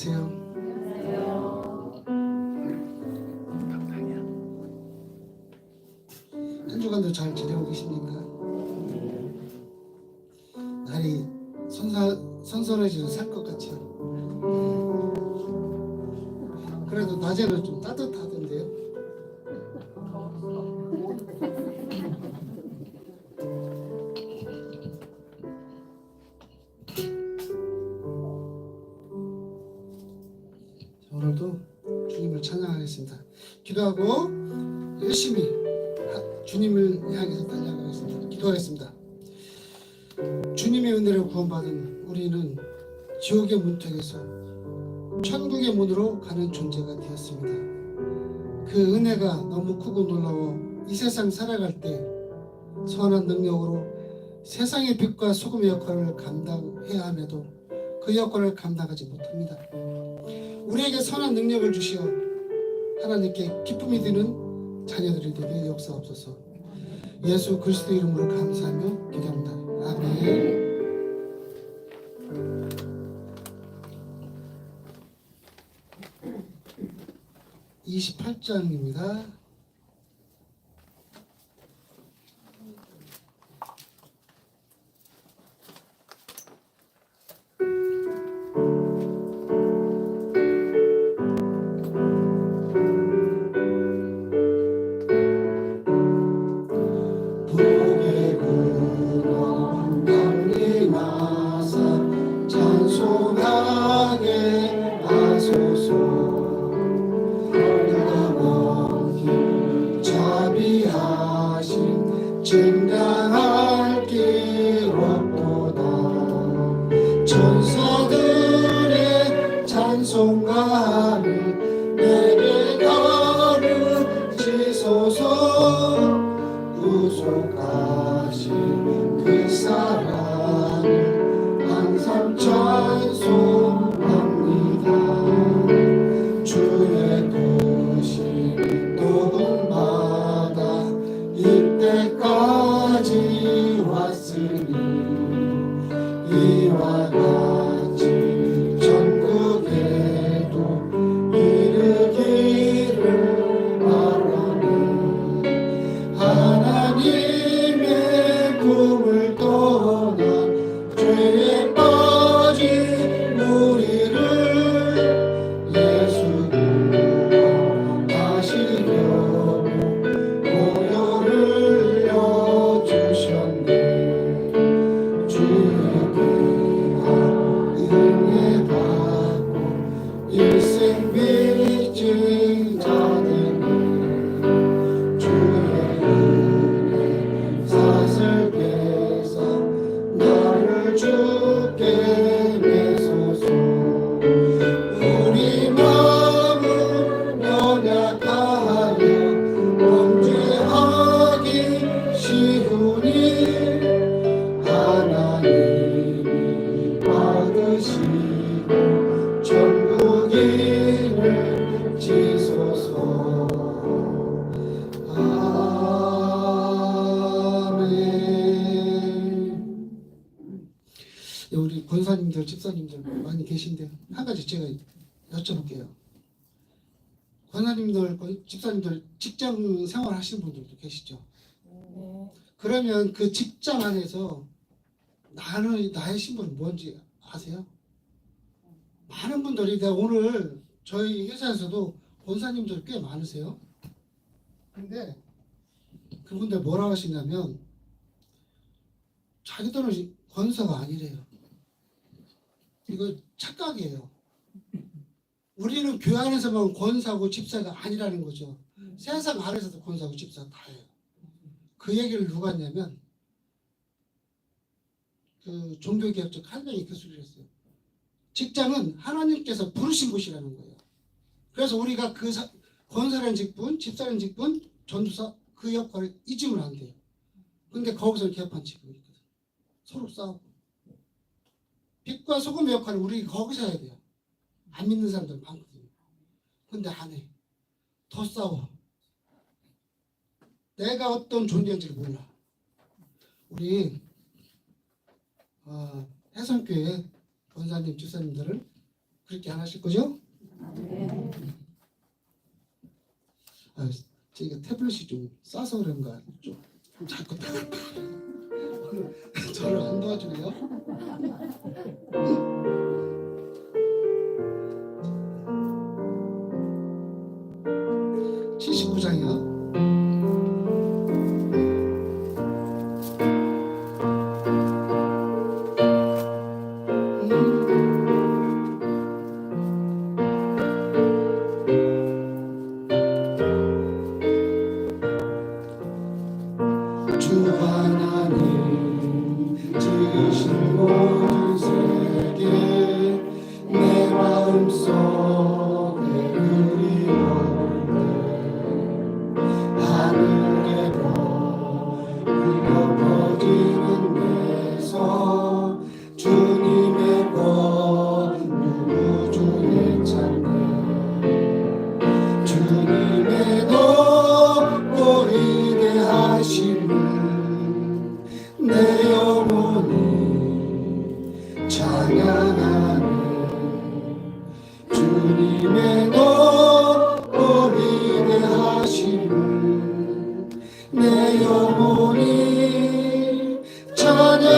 안녕하세요. 한 주간도 잘 지내고 계십니까? 날이 선선해지는 살 것 같죠? 그래도 낮에는 좀 따뜻하던데요. 오늘도 주님을 찬양하겠습니다. 기도하고 열심히 주님을 향해서 달려가겠습니다. 기도하겠습니다. 주님의 은혜로 구원받은 우리는 지옥의 문턱에서 천국의 문으로 가는 존재가 되었습니다. 그 은혜가 너무 크고 놀라워 이 세상 살아갈 때 선한 능력으로 세상의 빛과 소금의 역할을 감당해야 함에도 그 역할을 감당하지 못합니다. 우리에게 선한 능력을 주시어 하나님께 기쁨이 드는 자녀들이 되게 역사옵소서. 예수 그리스도 이름으로 감사하며 기도합니다. 아멘. 28장입니다. 증강할 길 없도다. 천사들의 찬송가를 내게 가르치소서. 구속하신 그 사랑을 항상 찬송합니다. 주의 뜻이 녹음받아 이때까지 왔으니 이와 같이 전국에도 이르기를 바라네. 하나님의 품을 떠나 죄에 빠진 우리를 예수 구원하시려고 고요를 여주셨네. 주의 귀한 은혜 받고 일생 빚진 자들이 주의 은혜 사슬 빼서 나를 주께 내소서. 우리 마음은 연약하여 범죄하기 쉬우니 하나님이 받으시고 천국인을 지소서. 아멘. 우리 권사님들, 집사님들 많이 계신데 한 가지 제가 여쭤볼게요. 권사님들, 집사님들 직장 생활 하시는 분들도 계시죠? 그러면 그 직장 안에서 나의 신분은 뭔지 아세요? 많은 분들이 오늘 저희 회사에서도 권사님들 꽤 많으세요. 근데 그분들 뭐라고 하시냐면 자기들은 권사가 아니래요. 이거 착각이에요. 우리는 교회 안에서만 권사고 집사가 아니라는 거죠. 세상 안에서도 권사고 집사 다예요. 그 얘기를 누가 했냐면 그 종교개혁적 칼뱅이 교수를 했어요. 직장은 하나님께서 부르신 곳이라는 거예요. 그래서 우리가 그 권사라는 직분, 집사라는 직분, 전도사 그 역할을 잊으면 안 돼요. 근데 거기서 개판 직분이 있거든. 서로 싸우고. 빛과 소금의 역할을 우리 거기서 해야 돼요. 안 믿는 사람들 많거든요. 근데 안 해. 더 싸워. 내가 어떤 존재인지를 몰라. 우리 해성교회 권사님, 집사님들은 그렇게 안 하실 거죠? 아, 제가 태블릿이 좀 싸서 그런가 좀 자꾸 저를 안 도와주네요. 79장이요. 주 하나님 지으신 모든 세계 내 마음속에 그리워올 때 하늘의 별 울려 퍼지는 데서 주님의 권능 우주에 찾네 주님의 보이게 하심을 내 영혼이 찬양하네 주님의 보이게 하심을 내 영혼이 찬양하네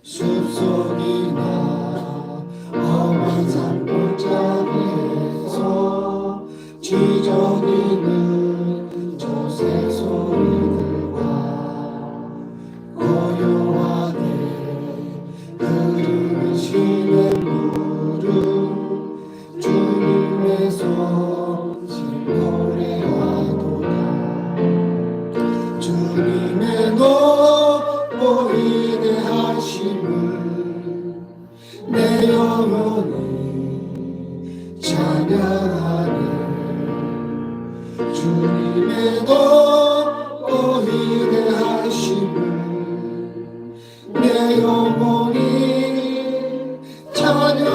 숲속이나 험한 산골짜기에서 지저귀는 저 새소리들과 고요하게 흐르는 시냇물은 주님의 손길 노래하도다 주님의 보이게 하심을 내 영혼이 찬양하네 주님의 보이게 하심을 내 영혼이 찬양하네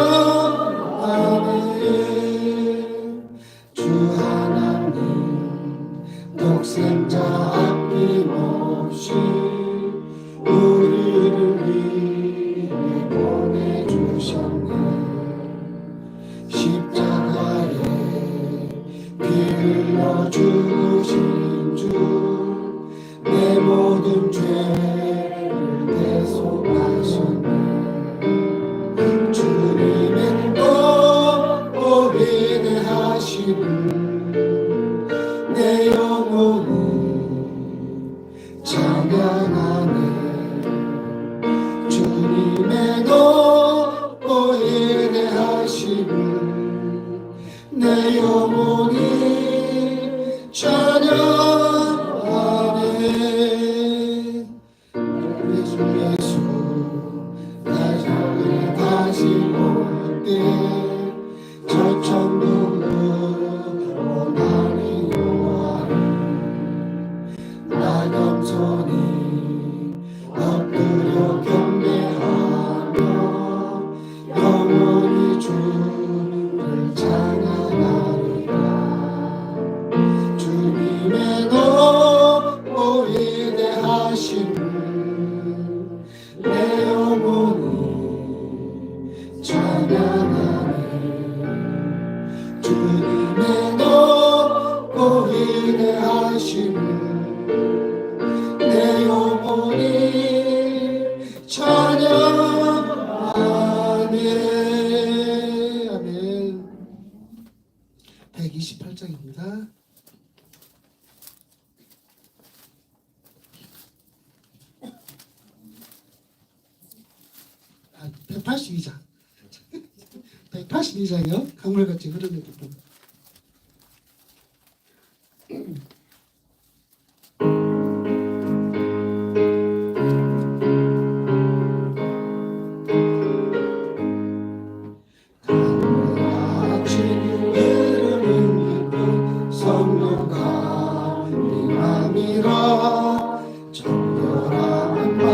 주 하나님 독생자 아낌없이 우리를 위해 보내주셨네 십자가에 피 흘려 죽으신 주 내 모든 죄를 대속하셨네 주님의 보이게 하심을 내 영혼이 찬양하네 주님의 보이게 하심을 내 영혼이 찬양하네 예수 예수 나중에 다시 올 때 저 천국으로 나를 인도하리 나 겸손히 엎드려 경배하며 영원히 주를 찬양하리라 주님의 보이게 하심을 내 영혼이 찬양하네 주님의 보이게 하심을 내 영혼이 찬양하네 아멘 128장입니다 182장 182장이요 강물같이 흐르는 기쁨 강물같이 흐르는 기쁨 성령 강림함이라 정결한 바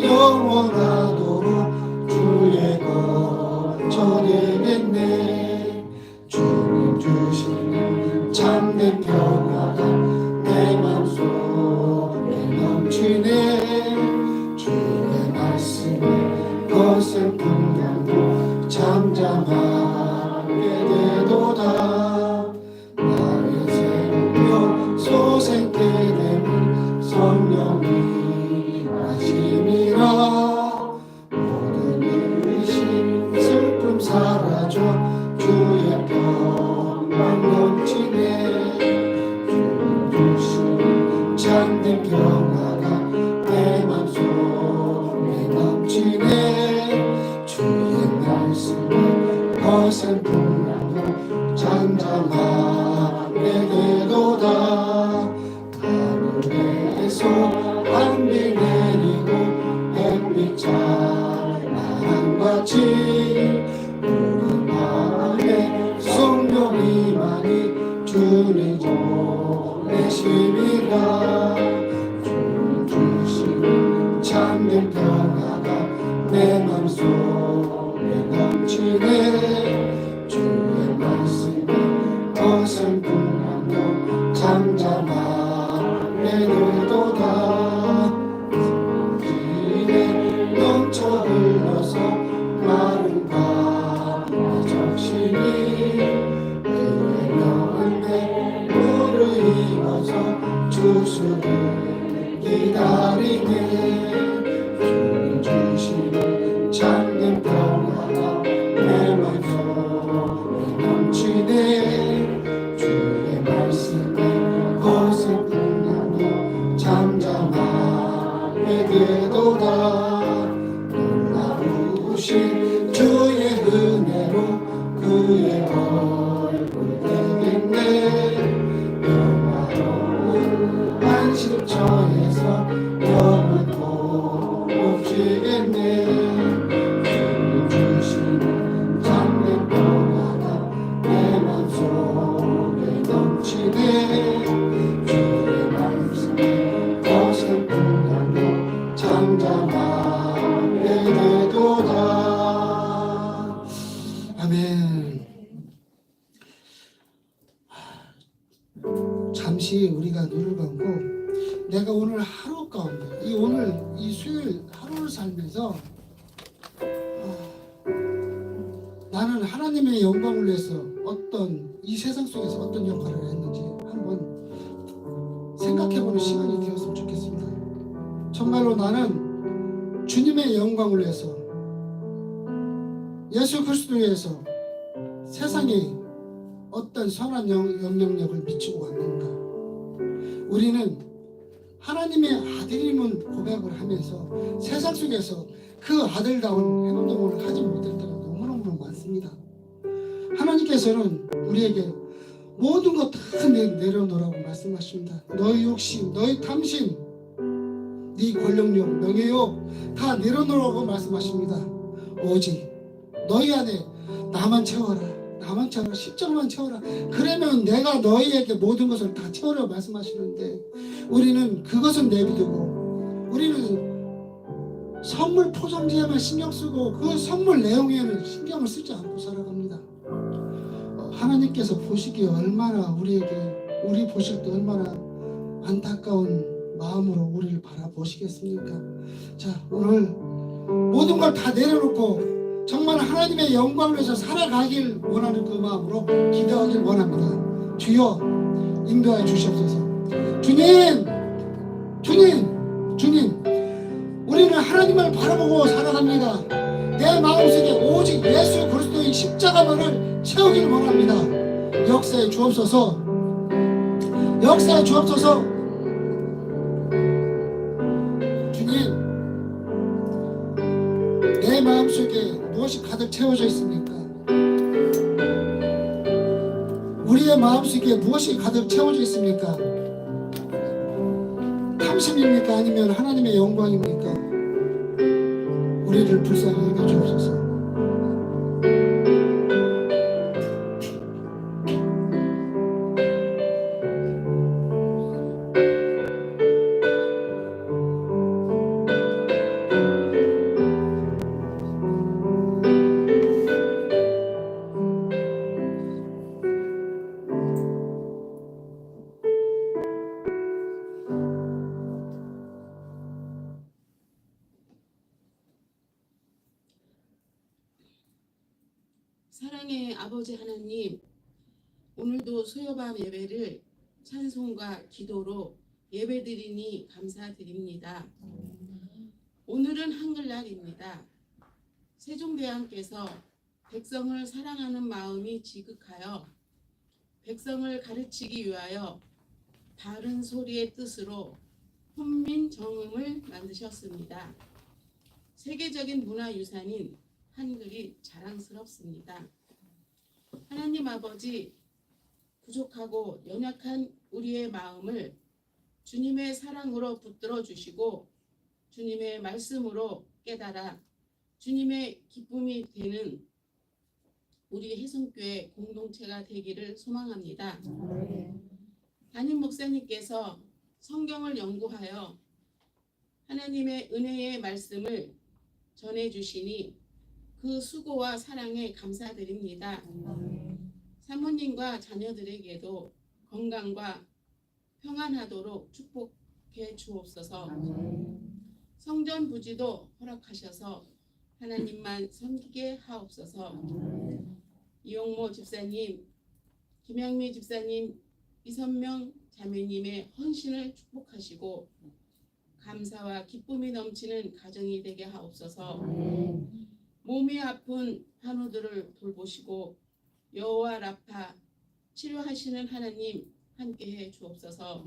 영원하도록 주의 거처되겠네 주님 내게 되면 성령이 하심이라. 모든 의심 슬픔 사라져 주의 평강 넘치네. 주님 주신 참된 평화가 내 맘속에 넘치네. 주의 말씀에 거센 풍랑도 잠잠하게 되도다. 하늘에서 안비 내리고 햇빛 찬란함같이 우리 마음에 성령이만이 주님 보내심이라. 주님 주시는 참된 평화가 내 맘속에 넘치네. 주의 말씀에 거센 풍랑도 잠잠하게 되도다. 성령이 넘쳐 흘러서 마른 밤의 적신이 그의 명한데 물을 입어서 주수를 기다리네. 주님 주시는 참된 평화가 내 맘속에 넘치네. 주의 말씀에 거센 풍랑도 잠잠하게 되도다. 놀라우신 주의 은혜로 그의 얼굴 되겠네. 영화로운 안식처에서 영원 복지겠네. 주님 주시는 참된 평화가 내 맘속에 넘치네. 주의 말씀에 거센 풍랑도 잠잠하게 되도다. 아멘. 잠시 우리가 눈을 감고 내가 오늘 하루 가운데 이 수요일 하루를 살면서 나는 하나님의 영광을 위해서 이 세상 속에서 어떤 역할을 했는지 한번 생각해보는 시간이 되었으면 좋겠습니다. 정말로 나는 주님의 영광을 위해서 예수 그리스도를 위해서 세상에 어떤 선한 영향력을 미치고 왔는가. 우리는 하나님의 아들임을 고백을 하면서 세상 속에서 그 아들다운 행동을 하지 못할 때가 너무너무 많습니다. 하나님께서는 우리에게 모든 것 다 내려놓으라고 말씀하십니다. 너의 욕심, 너의 탐심, 네 권력욕, 명예욕 다 내려놓으라고 말씀하십니다. 오직 너희 안에 나만 채워라, 나만 채워라, 십자가만 채워라. 그러면 내가 너희에게 모든 것을 다 채우라고 말씀하시는데 우리는 그것은 내비두고 우리는 선물 포장지에만 신경 쓰고 그 선물 내용에는 신경을 쓰지 않고 살아갑니다. 하나님께서 보시기에 얼마나 우리 보실 때 얼마나 안타까운 마음으로 우리를 바라보시겠습니까? 자, 오늘 모든 걸 다 내려놓고 정말 하나님의 영광을 위해서 살아가길 원하는 그 마음으로 기도하길 원합니다. 주여 인도하여 주시옵소서. 주님, 우리는 하나님을 바라보고 살아갑니다. 내 마음속에 오직 예수 그리스도의 십자가만을 채우길 원합니다. 역사에 주옵소서. 주님, 내 마음속에 무엇이 가득 채워져 있습니까? 우리의 마음속에 무엇이 가득 채워져 있습니까? 탐심입니까? 아니면 하나님의 영광입니까? 우리를 불쌍히 여겨 주옵소서. 사랑의 아버지 하나님, 오늘도 수요밤 예배를 찬송과 기도로 예배드리니 감사드립니다. 오늘은 한글날입니다. 세종대왕께서 백성을 사랑하는 마음이 지극하여 백성을 가르치기 위하여 바른 소리의 뜻으로 훈민정음을 만드셨습니다. 세계적인 문화유산인 한글이 자랑스럽습니다. 하나님 아버지, 부족하고 연약한 우리의 마음을 주님의 사랑으로 붙들어 주시고 주님의 말씀으로 깨달아 주님의 기쁨이 되는 우리 해성교회 공동체가 되기를 소망합니다. 담임 목사님께서 성경을 연구하여 하나님의 은혜의 말씀을 전해주시니 그 수고와 사랑에 감사드립니다. 사모님과 자녀들에게도 건강과 평안하도록 축복해 주옵소서. 성전 부지도 허락하셔서 하나님만 섬기게 하옵소서. 이용모 집사님, 김양미 집사님, 이선명 자매님의 헌신을 축복하시고 감사와 기쁨이 넘치는 가정이 되게 하옵소서. 몸이 아픈 환우들을 돌보시고 여호와 라파 치료하시는 하나님 함께해 주옵소서.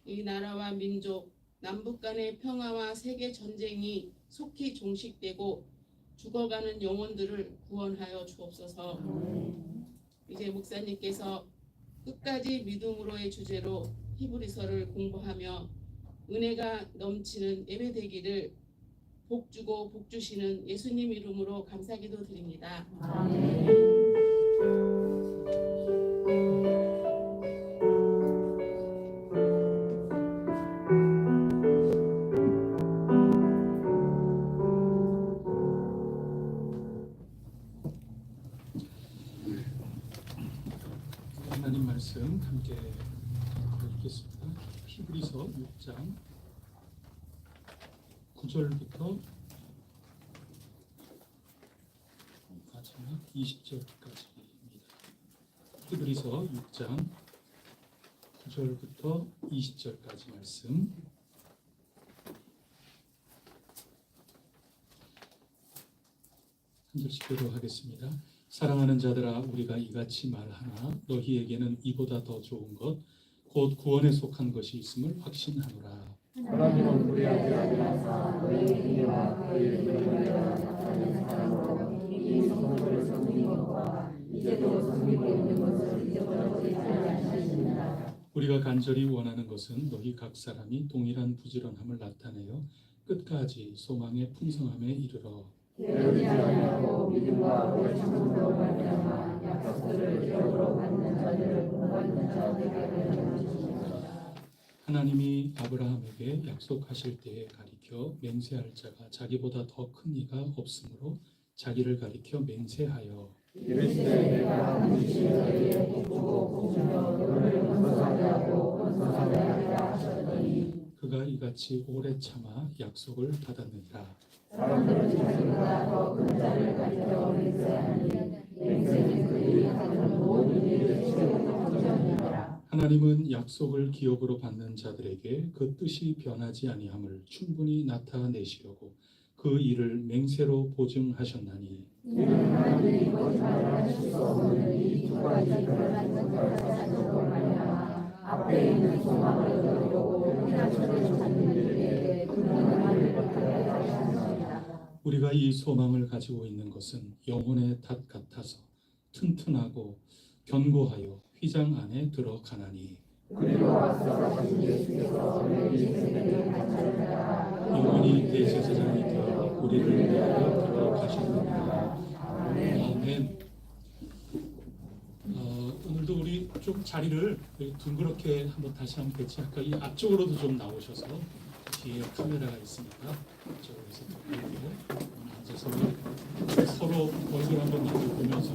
이 나라와 민족 남북 간의 평화와 세계 전쟁이 속히 종식되고 죽어가는 영혼들을 구원하여 주옵소서. 이제 목사님께서 끝까지 믿음으로의 주제로 히브리서를 공부하며 은혜가 넘치는 예배 되기를 복 주고 복 주시는 예수님 이름으로 감사기도 드립니다. 하나님 말씀 함께 읽겠습니다. 히브리서 6장 9절부터 마지막 20절까지입니다. 히브리서 6장 9절부터 20절까지 말씀. 한 절씩 교도하겠습니다. 사랑하는 자들아, 우리가 이같이 말하나 너희에게는 이보다 더 좋은 것 곧 구원에 속한 것이 있음을 확신하노라. 하나님은 우리 아들이라서 너희의 기회와 그의 이름을 나타낸 사랑으로 이미 성도를 섬긴 것과 이제도 섬기고 있는 것을 잊어버리지 아니하시느니라. 우리가 간절히 원하는 것은 너희 각 사람이 동일한 부지런함을 나타내어 끝까지 소망의 풍성함에 이르러 게으르지 아니하고 믿음과 오래 참음으로 말미암아 약속들을 기업으로 받는 자들을 본받는 자 되게 하려 하시니라. 하나님이 아브라함에게 약속하실 때에 가리켜 맹세할 자가 자기보다 더 큰 이가 없으므로 자기를 가리켜 맹세하여 이르시되 내가 반드시 너희를 복주고 복주며 너를 건설하게 하고 건설하게 하리라 하셨더니 그가 이같이 오래 참아 약속을 받았느니라. 사람들은 자기보다 더 큰 자를 가리켜 맹세하니 맹세는 그들이 하는 모든 일을 지켜보는 걱정이니라. 하나님은 약속을 기업으로 받는 자들에게 그 뜻이 변하지 아니함을 충분히 나타내시려고 그 일을 맹세로 보증하셨나니 이는 하나님이 거짓말을 하실 수 없는 이 두 가지 변하는 것을 사실로 말미암아 앞에 있는 소망을 얻으려고 피난처를 찾는 이들에게 근원함을 못하게 하셨습니다. 우리가 이 소망을 가지고 있는 것은 영혼의 닷 같아서 튼튼하고 견고하여 휘장 안에 들어가나니 그리고 앞서가신 예수께서 너희 세대를 단절하라 영원히 대제사장이 되어 우리를 위하여 들어가셨느니라. 아멘. 오늘도 우리 좀 자리를 둥그렇게 한번 다시 한번 배치할까? 이 앞쪽으로도 좀 나오셔서 뒤에 카메라가 있으니까 이쪽에서 좀 앉아서 서로 얼굴 한번 마주 보면서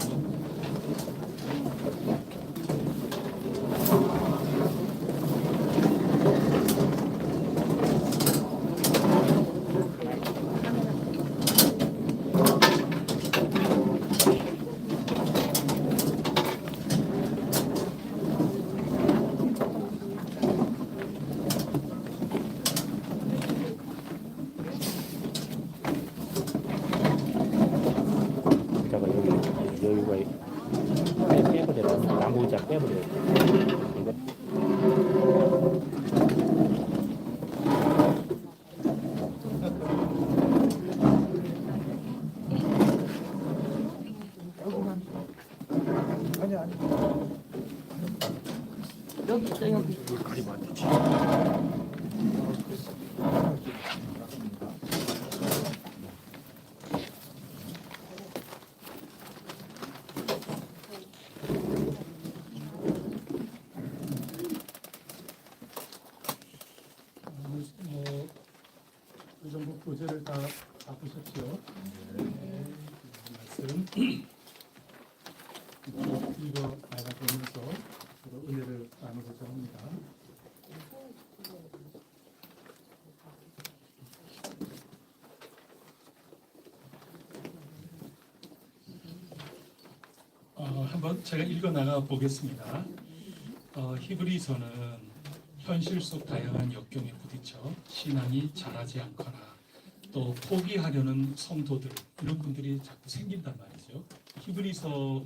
빼버려요. 여기 있어 여기. 그 정도 교재를 다 보셨죠? 말씀 읽어 나가보면서 서로 은혜를 나누고자 합니다. 한번 제가 읽어 나가 보겠습니다. 히브리서는 현실 속 다양한 역경에 부딪혀 신앙이 자라지 않거나 또 포기하려는 성도들 이런 분들이 자꾸 생긴단 말이죠. 히브리서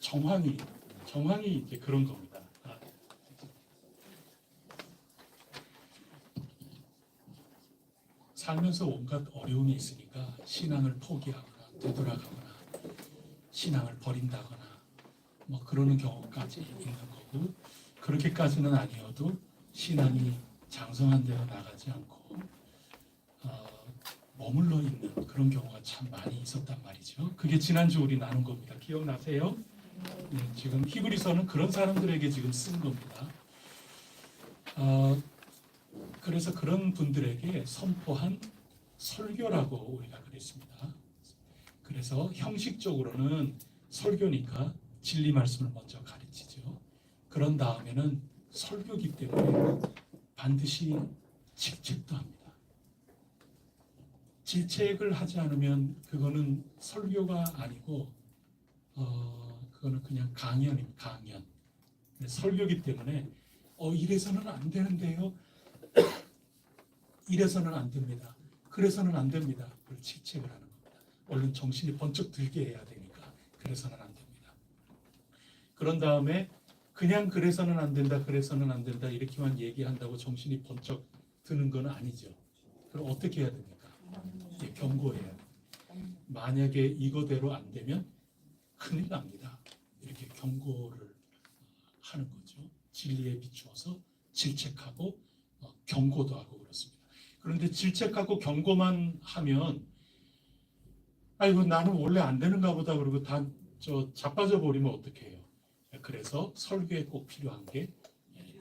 정황이 이제 그런 겁니다. 살면서 온갖 어려움이 있으니까 신앙을 포기하거나 되돌아가거나 신앙을 버린다거나 뭐 그러는 경우까지 있는 거고, 그렇게까지는 아니어도 신앙이 장성한 대로 나가지 않고 머물러 있는 그런 경우가 참 많이 있었단 말이죠. 그게 지난주 우리 나눈 겁니다. 기억나세요? 네, 지금 히브리서는 그런 사람들에게 지금 쓴 겁니다. 그래서 그런 분들에게 선포한 설교라고 우리가 그랬습니다. 그래서 형식적으로는 설교니까 진리 말씀을 먼저 가르치죠. 그런 다음에는 설교기 때문에 반드시 질책도 합니다. 질책을 하지 않으면 그거는 설교가 아니고 그거는 그냥 강연입니다. 강연. 설교기 때문에 이래서는 안 되는데요. 이래서는 안 됩니다. 그래서는 안 됩니다. 그걸 질책을 하는 겁니다. 얼른 정신이 번쩍 들게 해야 되니까 그래서는 안 됩니다. 그런 다음에 그냥 그래서는 안 된다, 그래서는 안 된다 이렇게만 얘기한다고 정신이 번쩍 드는 건 아니죠. 그럼 어떻게 해야 됩니까? 예, 경고해야 돼요. 만약에 이거대로 안 되면 큰일 납니다. 이렇게 경고를 하는 거죠. 진리에 비추어서 질책하고 경고도 하고 그렇습니다. 그런데 질책하고 경고만 하면 아이고 나는 원래 안 되는가 보다 그러고 다 자빠져 버리면 어떡해요. 그래서 설교에 꼭 필요한 게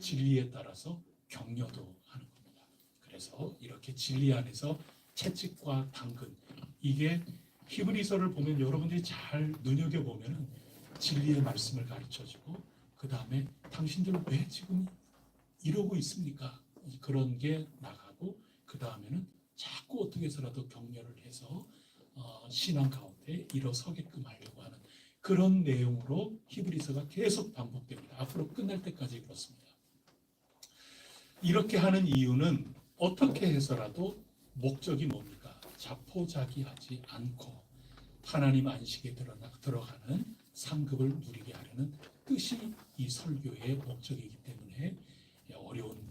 진리에 따라서 격려도 하는 겁니다. 그래서 이렇게 진리 안에서 채찍과 당근, 이게 히브리서를 보면 여러분들이 잘 눈여겨보면 진리의 말씀을 가르쳐주고 그 다음에 당신들 왜 지금 이러고 있습니까? 그런 게 나가고 그 다음에는 자꾸 어떻게 해서라도 격려를 해서 신앙 가운데 일어서게끔 하려고 하는 그런 내용으로 히브리서가 계속 반복됩니다. 앞으로 끝날 때까지 그렇습니다. 이렇게 하는 이유는 어떻게 해서라도 목적이 뭡니까? 자포자기하지 않고 하나님 안식에 들어가는 상급을 누리게 하려는 뜻이 이 설교의 목적이기 때문에 어려운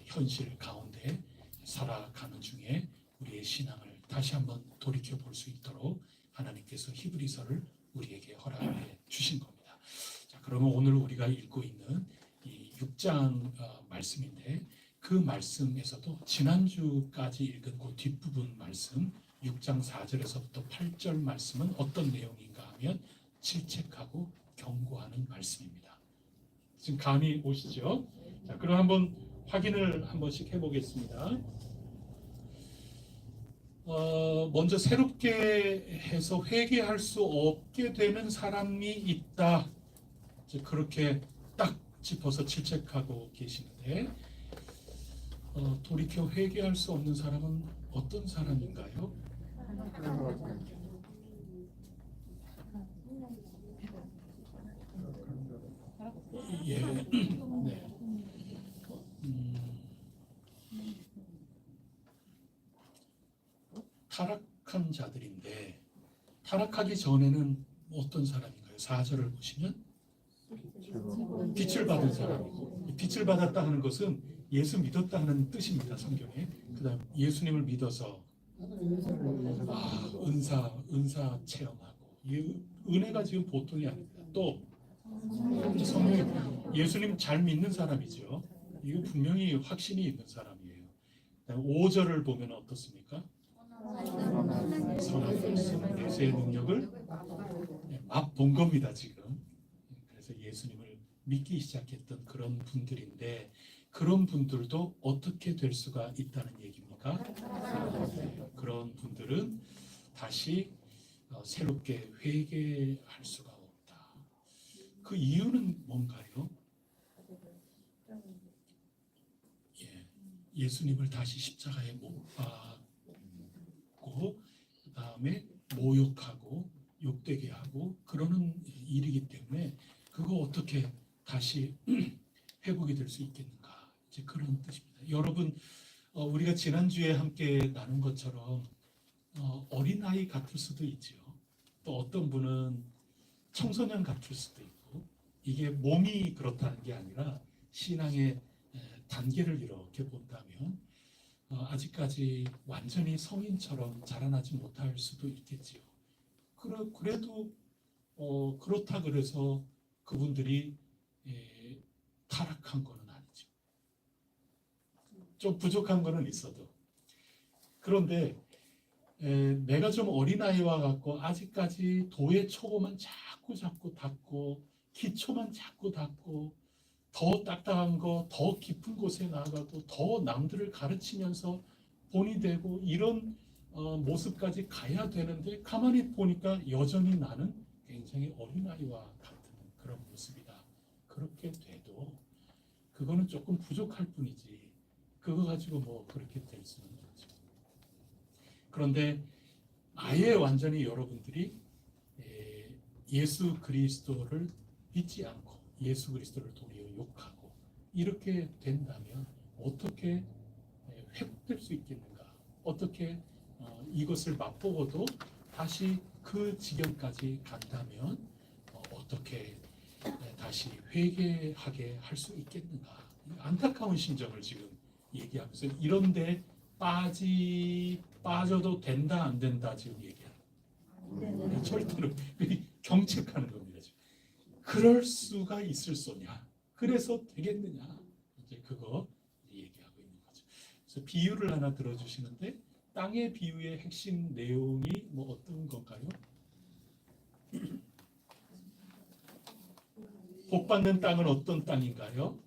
현실 가운데 살아가는 중에 우리의 신앙을 다시 한번 돌이켜 볼 수 있도록 하나님께서 히브리서를 우리에게 허락해 주신 겁니다. 자, 그러면 오늘 우리가 읽고 있는 이 6장 말씀인데 그 말씀에서도 지난주까지 읽은 그 뒷부분 말씀 6장 4절에서부터 8절 말씀은 어떤 내용인가 하면 질책하고 경고하는 말씀입니다. 지금 감이 오시죠? 자, 그럼 한번 확인을 한 번씩 해보겠습니다. 먼저 새롭게 해서 회개할 수 없게 되는 사람이 있다. 그렇게 딱 짚어서 질책하고 계시는데 돌이켜 회개할 수 없는 사람은 어떤 사람인가요? 예, 네. 타락한 자들인데 타락하기 전에는 어떤 사람인가요? 4절을 보시면 빛을 받은 사람이고, 이 빛을 받았다 하는 것은 예수 믿었다 하는 뜻입니다. 성경에. 그다음 예수님을 믿어서 은사 체험하고, 이 은혜가 지금 보통이 아닙니다. 또 성령, 예수님 잘 믿는 사람이죠. 이거 분명히 확신이 있는 사람이에요. 5절을 보면 어떻습니까? 선한 말씀, 내세의 능력을 맛본 겁니다 지금. 그래서 예수님을 믿기 시작했던 그런 분들인데, 그런 분들도 어떻게 될 수가 있다는 얘기입니까? 그런 분들은 다시 새롭게 회개할 수가 없다. 그 이유는 뭔가요? 예수님을 다시 십자가에 못 박고 그 다음에 모욕하고 욕되게 하고 그러는 일이기 때문에 그거 어떻게 다시 회복이 될 수 있겠는가, 이제 그런 뜻입니다. 여러분, 우리가 지난주에 함께 나눈 것처럼 어린아이 같을 수도 있죠. 또 어떤 분은 청소년 같을 수도 있고, 이게 몸이 그렇다는 게 아니라 신앙의 단계를 이렇게 본다면 아직까지 완전히 성인처럼 자라나지 못할 수도 있겠지요. 그래도 그렇다 그래서 그분들이 타락한 거는 아니죠. 좀 부족한 거는 있어도. 그런데 내가 좀 어린아이와 같고 아직까지 도의 초보만 자꾸 닦고 기초만 자꾸 닦고 더 딱딱한 거, 더 깊은 곳에 나아가고 더 남들을 가르치면서 본이 되고 이런 모습까지 가야 되는데, 가만히 보니까 여전히 나는 굉장히 어린아이와 같은 그런 모습이다. 그렇게 돼도 그거는 조금 부족할 뿐이지, 그거 가지고 뭐 그렇게 될 수는 없죠. 그런데 아예 완전히 여러분들이 예수 그리스도를 믿지 않고 예수 그리스도를 도리어 욕하고 이렇게 된다면 어떻게 회복될 수 있겠는가? 어떻게 이것을 맛보고도 다시 그 지경까지 간다면 어떻게 다시 회개하게 할 수 있겠는가? 안타까운 심정을 지금 얘기하면서, 이런데 빠져도 된다 안 된다 지금 얘기하는, 절대로 경책하는 겁니다. 지금. 그럴 수가 있을 소냐? 그래서 되겠느냐? 이제 그거 얘기하고 있는 거죠. 그래서 비유를 하나 들어주시는데, 땅의 비유의 핵심 내용이 뭐 어떤 건가요? 복 받는 땅은 어떤 땅인가요?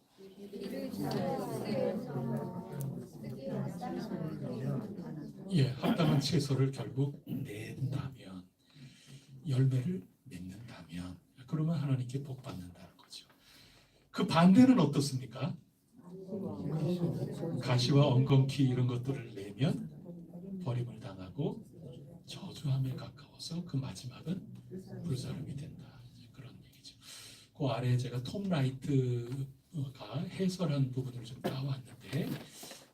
합당한 채소를 결국 낸다면, 열매를 맺는다면, 그러면 하나님께 복 받는다는 거죠. 그 반대는 어떻습니까? 가시와 엉겅퀴 이런 것들을 내면 버림을 당하고 저주함에 가까워서 그 마지막은 불사름이 된다. 그런 얘기죠. 그 아래에 제가 톰 라이트가 해설한 부분을 좀 따왔는데,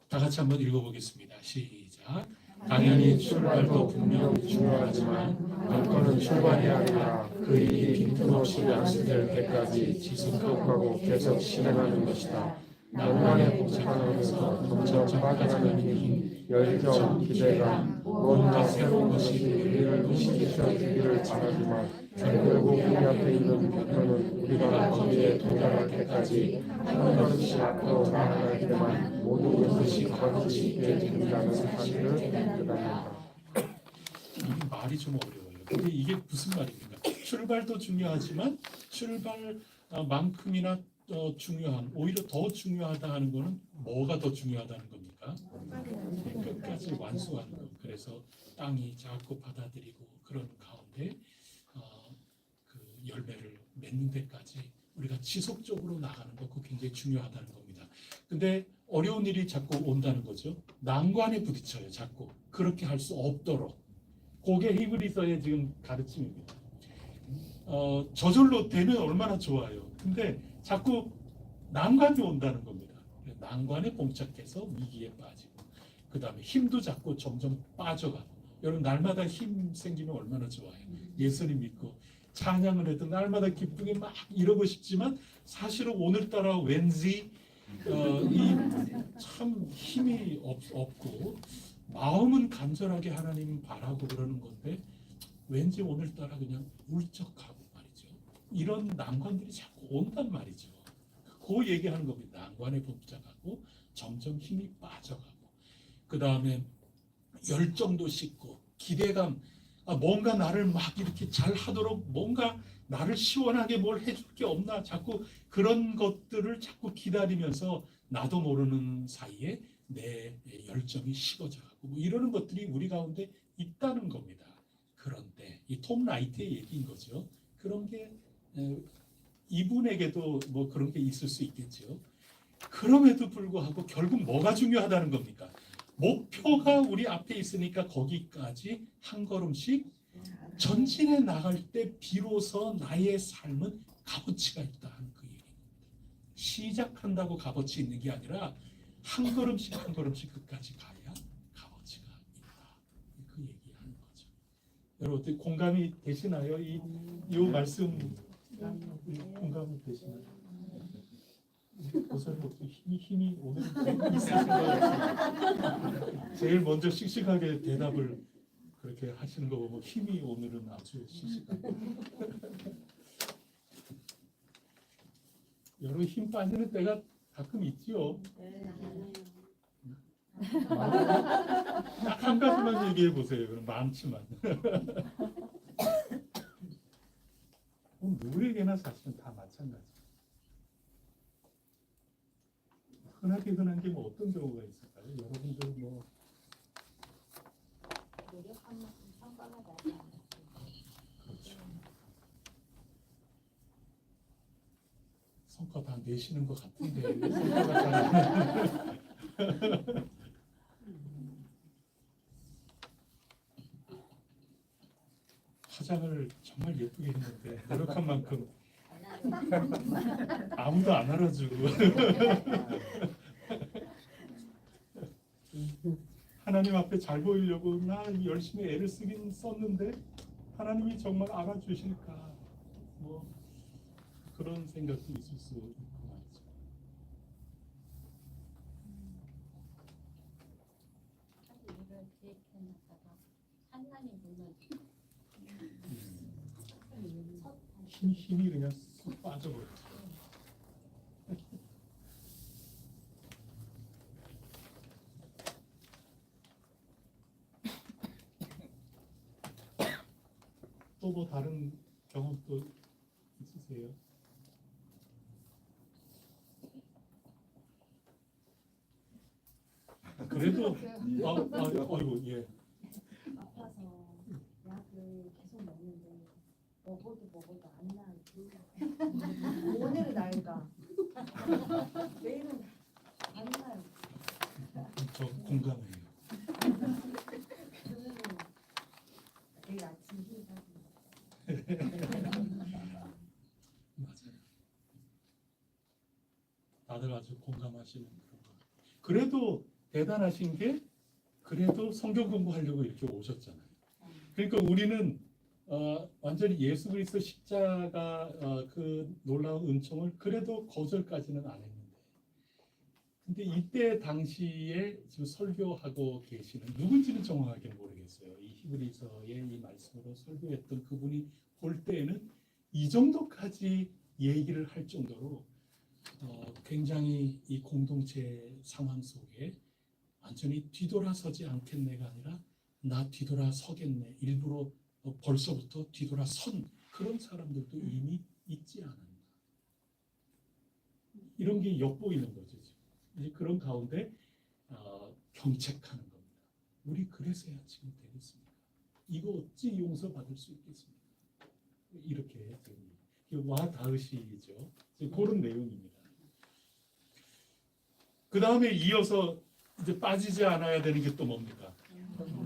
다 같이 한번 읽어보겠습니다. 시작. 당연히 출발도 분명히 중요하지만 관건은 출발이 아니라 그 일이 빈틈없이 완수될 때까지 지속하고 계속 실행하는 것이다. 난관에 봉착하면서 점점 빠져가는 힘, 열정, 기대감, 뭔가 새로운 것이 우리를 의식시켜주기를 바라지만 결국 우리 앞에 있는 목표는 우리가 거기에 도달할 때까지 한 걸음씩 앞으로 나아갈 때만 모든 것이 거듭이 있게 된다는 사실을 깨닫는다. 말이 좀 어려워요. 근데 이게 무슨 말입니까? 출발도 중요하지만 출발만큼이나 중요한, 오히려 더 중요하다 하는 거는 뭐가 더 중요하다는 겁니까? 끝까지 완수하는 것. 그래서 땅이 자꾸 받아들이고 그런 가운데 그 열매를 맺는 데까지 우리가 지속적으로 나가는 거, 그거 굉장히 중요하다는 겁니다. 근데 어려운 일이 자꾸 온다는 거죠. 난관에 부딪혀요. 자꾸 그렇게 할 수 없도록. 그게 히브리서의 지금 가르침입니다. 저절로 되면 얼마나 좋아요. 근데 자꾸 난관이 온다는 겁니다. 난관에 봉착해서 위기에 빠지고, 그 다음에 힘도 자꾸 점점 빠져가고. 여러분, 날마다 힘 생기면 얼마나 좋아요. 예수님 믿고 찬양을 해도 날마다 기쁘게 막 이러고 싶지만 사실은 오늘따라 왠지 이 참 힘이 없고 마음은 간절하게 하나님 바라고 그러는 건데 왠지 오늘따라 그냥 울적하고 말이죠. 이런 난관들이 자꾸 온단 말이죠. 그 얘기하는 겁니다. 난관에 붙잡고 점점 힘이 빠져가고 그 다음에 열정도 식고 기대감, 뭔가 나를 막 이렇게 잘 하도록 뭔가 나를 시원하게 뭘 해줄 게 없나 자꾸 그런 것들을 자꾸 기다리면서 나도 모르는 사이에 내 열정이 식어져가고 뭐 이러는 것들이 우리 가운데 있다는 겁니다. 그런데 이 톰 라이트의 얘기인 거죠. 그런 게 이분에게도 뭐 그런 게 있을 수 있겠죠. 그럼에도 불구하고 결국 뭐가 중요하다는 겁니까? 목표가 우리 앞에 있으니까 거기까지 한 걸음씩 전진해 나갈 때 비로소 나의 삶은 값어치가 있다 하는 그 얘기입니다. 시작한다고 값어치 있는 게 아니라 한 걸음씩 한 걸음씩 끝까지 가야 값어치가 있다. 그 얘기하는 거죠. 여러분 공감이 되시나요? 이 말씀 공감이 되시나요? 보살님 힘이 오늘 있으신가요? 제일 먼저 씩씩하게 대답을 그렇게 하시는 거 보면 힘이 오늘은 아주 씩씩하고 여러분 힘 빠지는 때가 가끔 있지요. 딱 한 가지만 얘기해 보세요. 그럼 많지만 누구에게나 사실은 다 마찬가지. 흔한 게 뭐 어떤 경우가 있을까요? 여러분들 뭐 노력한 만큼 성과가 나지 않았어요. 그렇죠. 성과 다 내시는 것 같은데 성과가 잘 안 나는. 화장을 정말 예쁘게 했는데 노력한 만큼 아무도 안 알아주고 하나님 앞에 잘 보이려고 나 열심히 애를 쓰긴 썼는데 하나님이 정말 알아주실까 뭐 그런 생각도 있을 수 있고 말이죠. 이걸 계획해놨다가 하나님 보면 힘이 그냥 쑥 빠져버렸죠. 또 뭐 다른 경험도 있으세요? 그래도 어이구 예. 아파서 약을 계속 먹는데 먹어도 안 나아지고 오늘은 나을까 내일은 안 나요. 저 공감해요. 그러면 내일 아침 힘이 빠집니다. 맞아요. 다들 아주 공감하시는 그런 거. 그래도 대단하신 게 그래도 성경 공부하려고 이렇게 오셨잖아요. 그러니까 우리는 완전히 예수 그리스도 십자가 그 놀라운 은총을 그래도 거절까지는 안 했는데 근데 이때 당시에 지금 설교하고 계시는 누군지는 정확하게 모르겠어요. 이 히브리서의 이 말씀으로 설교했던 그분이 볼 때에는 이 정도까지 얘기를 할 정도로 굉장히 이 공동체 상황 속에 완전히 뒤돌아서지 않겠네가 아니라 나 뒤돌아서겠네. 일부러 벌써부터 뒤돌아선 그런 사람들도 이미 있지 않았나. 이런 게 엿보이는 거죠. 이제 그런 가운데 경책하는 겁니다. 우리 그래서야 지금 되겠습니까? 이거 어찌 용서받을 수 있겠습니까? 이렇게 됩니다. 와 다으시죠. 그런 내용입니다. 그 다음에 이어서 이제 빠지지 않아야 되는 게 또 뭡니까?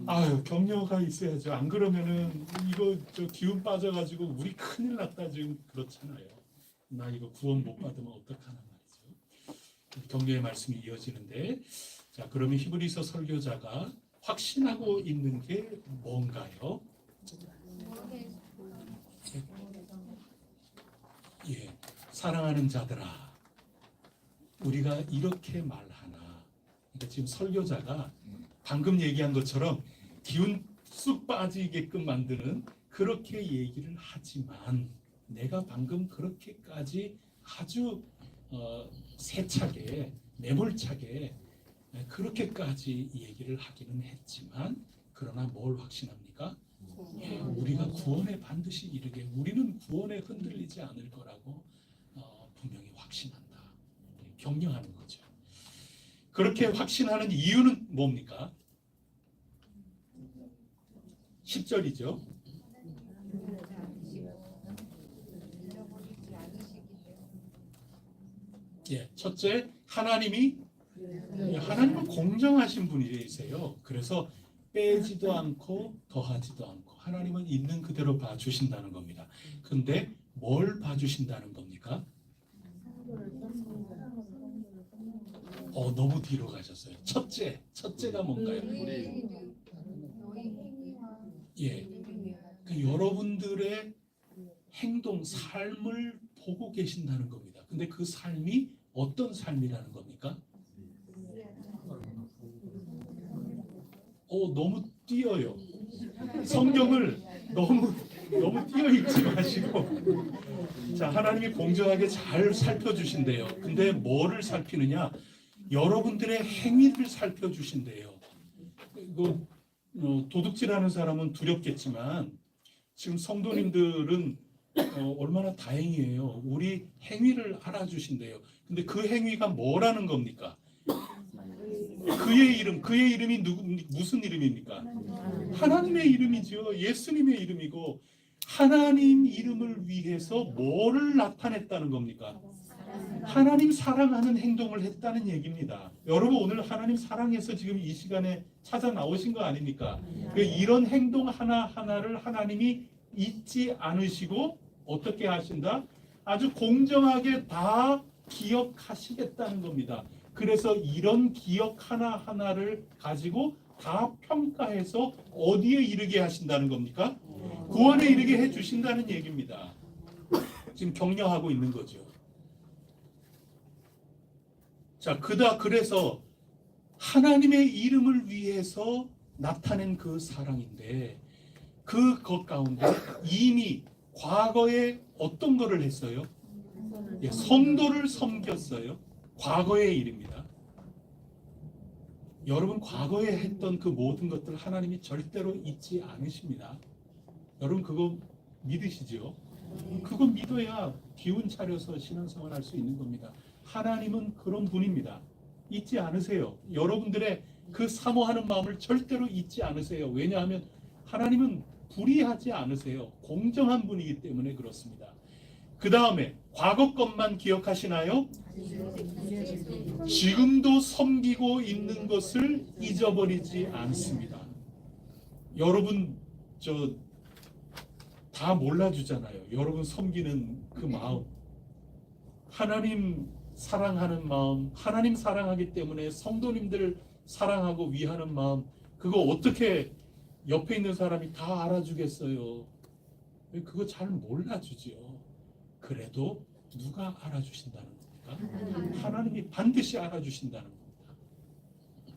아유 격려가 있어야죠. 안 그러면은 이거 저 기운 빠져가지고 우리 큰일 났다 지금 그렇잖아요. 나 이거 구원 못 받으면 어떡하나 말이죠. 격려의 말씀이 이어지는데 자 그러면 히브리서 설교자가 확신하고 있는 게 뭔가요? 사랑하는 자들아, 우리가 이렇게 말하나. 그러니까 지금 설교자가 방금 얘기한 것처럼 기운 쑥 빠지게끔 만드는 그렇게 얘기를 하지만, 내가 방금 그렇게까지 아주 세차게 매몰차게 그렇게까지 얘기를 하기는 했지만, 그러나 뭘 확신합니까? 우리가 구원에 반드시 이르게, 우리는 구원에 흔들리지 않을 거라고 분명히 확신한다. 격려하는 거죠. 그렇게 확신하는 이유는 뭡니까? 10절이죠. 예, 첫째, 하나님은 공정하신 분이세요. 그래서 빼지도 않고 더하지도 않고 하나님은 있는 그대로 봐주신다는 겁니다. 근데 뭘 봐주신다는 겁니까? 너무 뒤로 가셨어요. 첫째가 뭔가요? 예, 여러분들의 행동, 삶을 보고 계신다는 겁니다. 근데 그 삶이 어떤 삶이라는 겁니까? 너무 뛰어요. 성경을 너무 뛰어 읽지 마시고, 자, 하나님이 공정하게 잘 살펴주신대요. 근데 뭐를 살피느냐? 여러분들의 행위를 살펴주신대요. 이거 도둑질하는 사람은 두렵겠지만, 지금 성도님들은 얼마나 다행이에요. 우리 행위를 알아주신대요. 근데 그 행위가 뭐라는 겁니까? 그의 이름이 무슨 이름입니까? 하나님의 이름이죠. 예수님의 이름이고, 하나님 이름을 위해서 뭐를 나타냈다는 겁니까? 하나님 사랑하는 행동을 했다는 얘기입니다. 여러분, 오늘 하나님 사랑해서 지금 이 시간에 찾아 나오신 거 아닙니까? 이런 행동 하나하나를 하나님이 잊지 않으시고 어떻게 하신다? 아주 공정하게 다 기억하시겠다는 겁니다. 그래서 이런 기억 하나하나를 가지고 다 평가해서 어디에 이르게 하신다는 겁니까? 구원에 이르게 해주신다는 얘기입니다. 지금 격려하고 있는 거죠. 자, 그래서 하나님의 이름을 위해서 나타낸 그 사랑인데, 그것 가운데 이미 과거에 어떤 거를 했어요? 성도를 섬겼어요. 과거의 일입니다. 여러분, 과거에 했던 그 모든 것들 하나님이 절대로 잊지 않으십니다. 여러분, 그거 믿으시죠? 그거 믿어야 기운 차려서 신앙생활 할 수 있는 겁니다. 하나님은 그런 분입니다. 잊지 않으세요. 여러분들의 그 사모하는 마음을 절대로 잊지 않으세요. 왜냐하면 하나님은 불의하지 않으세요. 공정한 분이기 때문에 그렇습니다. 그 다음에 과거 것만 기억하시나요? 지금도 섬기고 있는 것을 잊어버리지 않습니다. 여러분, 다 몰라주잖아요. 여러분 섬기는 그 마음, 하나님 사랑하는 마음, 하나님 사랑하기 때문에 성도님들 사랑하고 위하는 마음, 그거 어떻게 옆에 있는 사람이 다 알아주겠어요? 그거 잘 몰라주죠. 그래도 누가 알아주신다는 겁니까? 하나님이 반드시 알아주신다는 겁니다.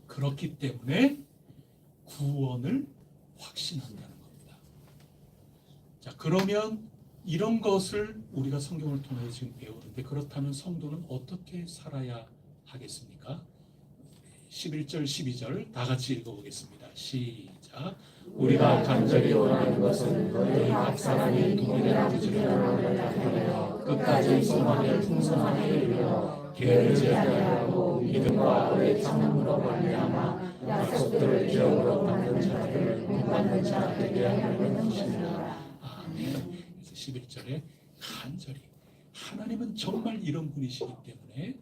그렇기 때문에 구원을 확신한다는 겁니다. 자, 그러면 이런 것을 우리가 성경을 통해 지금 배우는데, 그렇다면 성도는 어떻게 살아야 하겠습니까? 11절 12절 다 같이 읽어보겠습니다. 시작. 우리가 간절히 원하는 것은 너희 각 사람이 동일한 부지런함을 나타내어 끝까지 소망의 풍성함에 이르러 게으르지 아니하고 믿음과 오래 참음으로 말미암아 약속들을 기억으로 받는 자들을 본받는 자 되게 하려는 것입니다. 아멘. 11절에 간절히, 하나님은 정말 이런 분이시기 때문에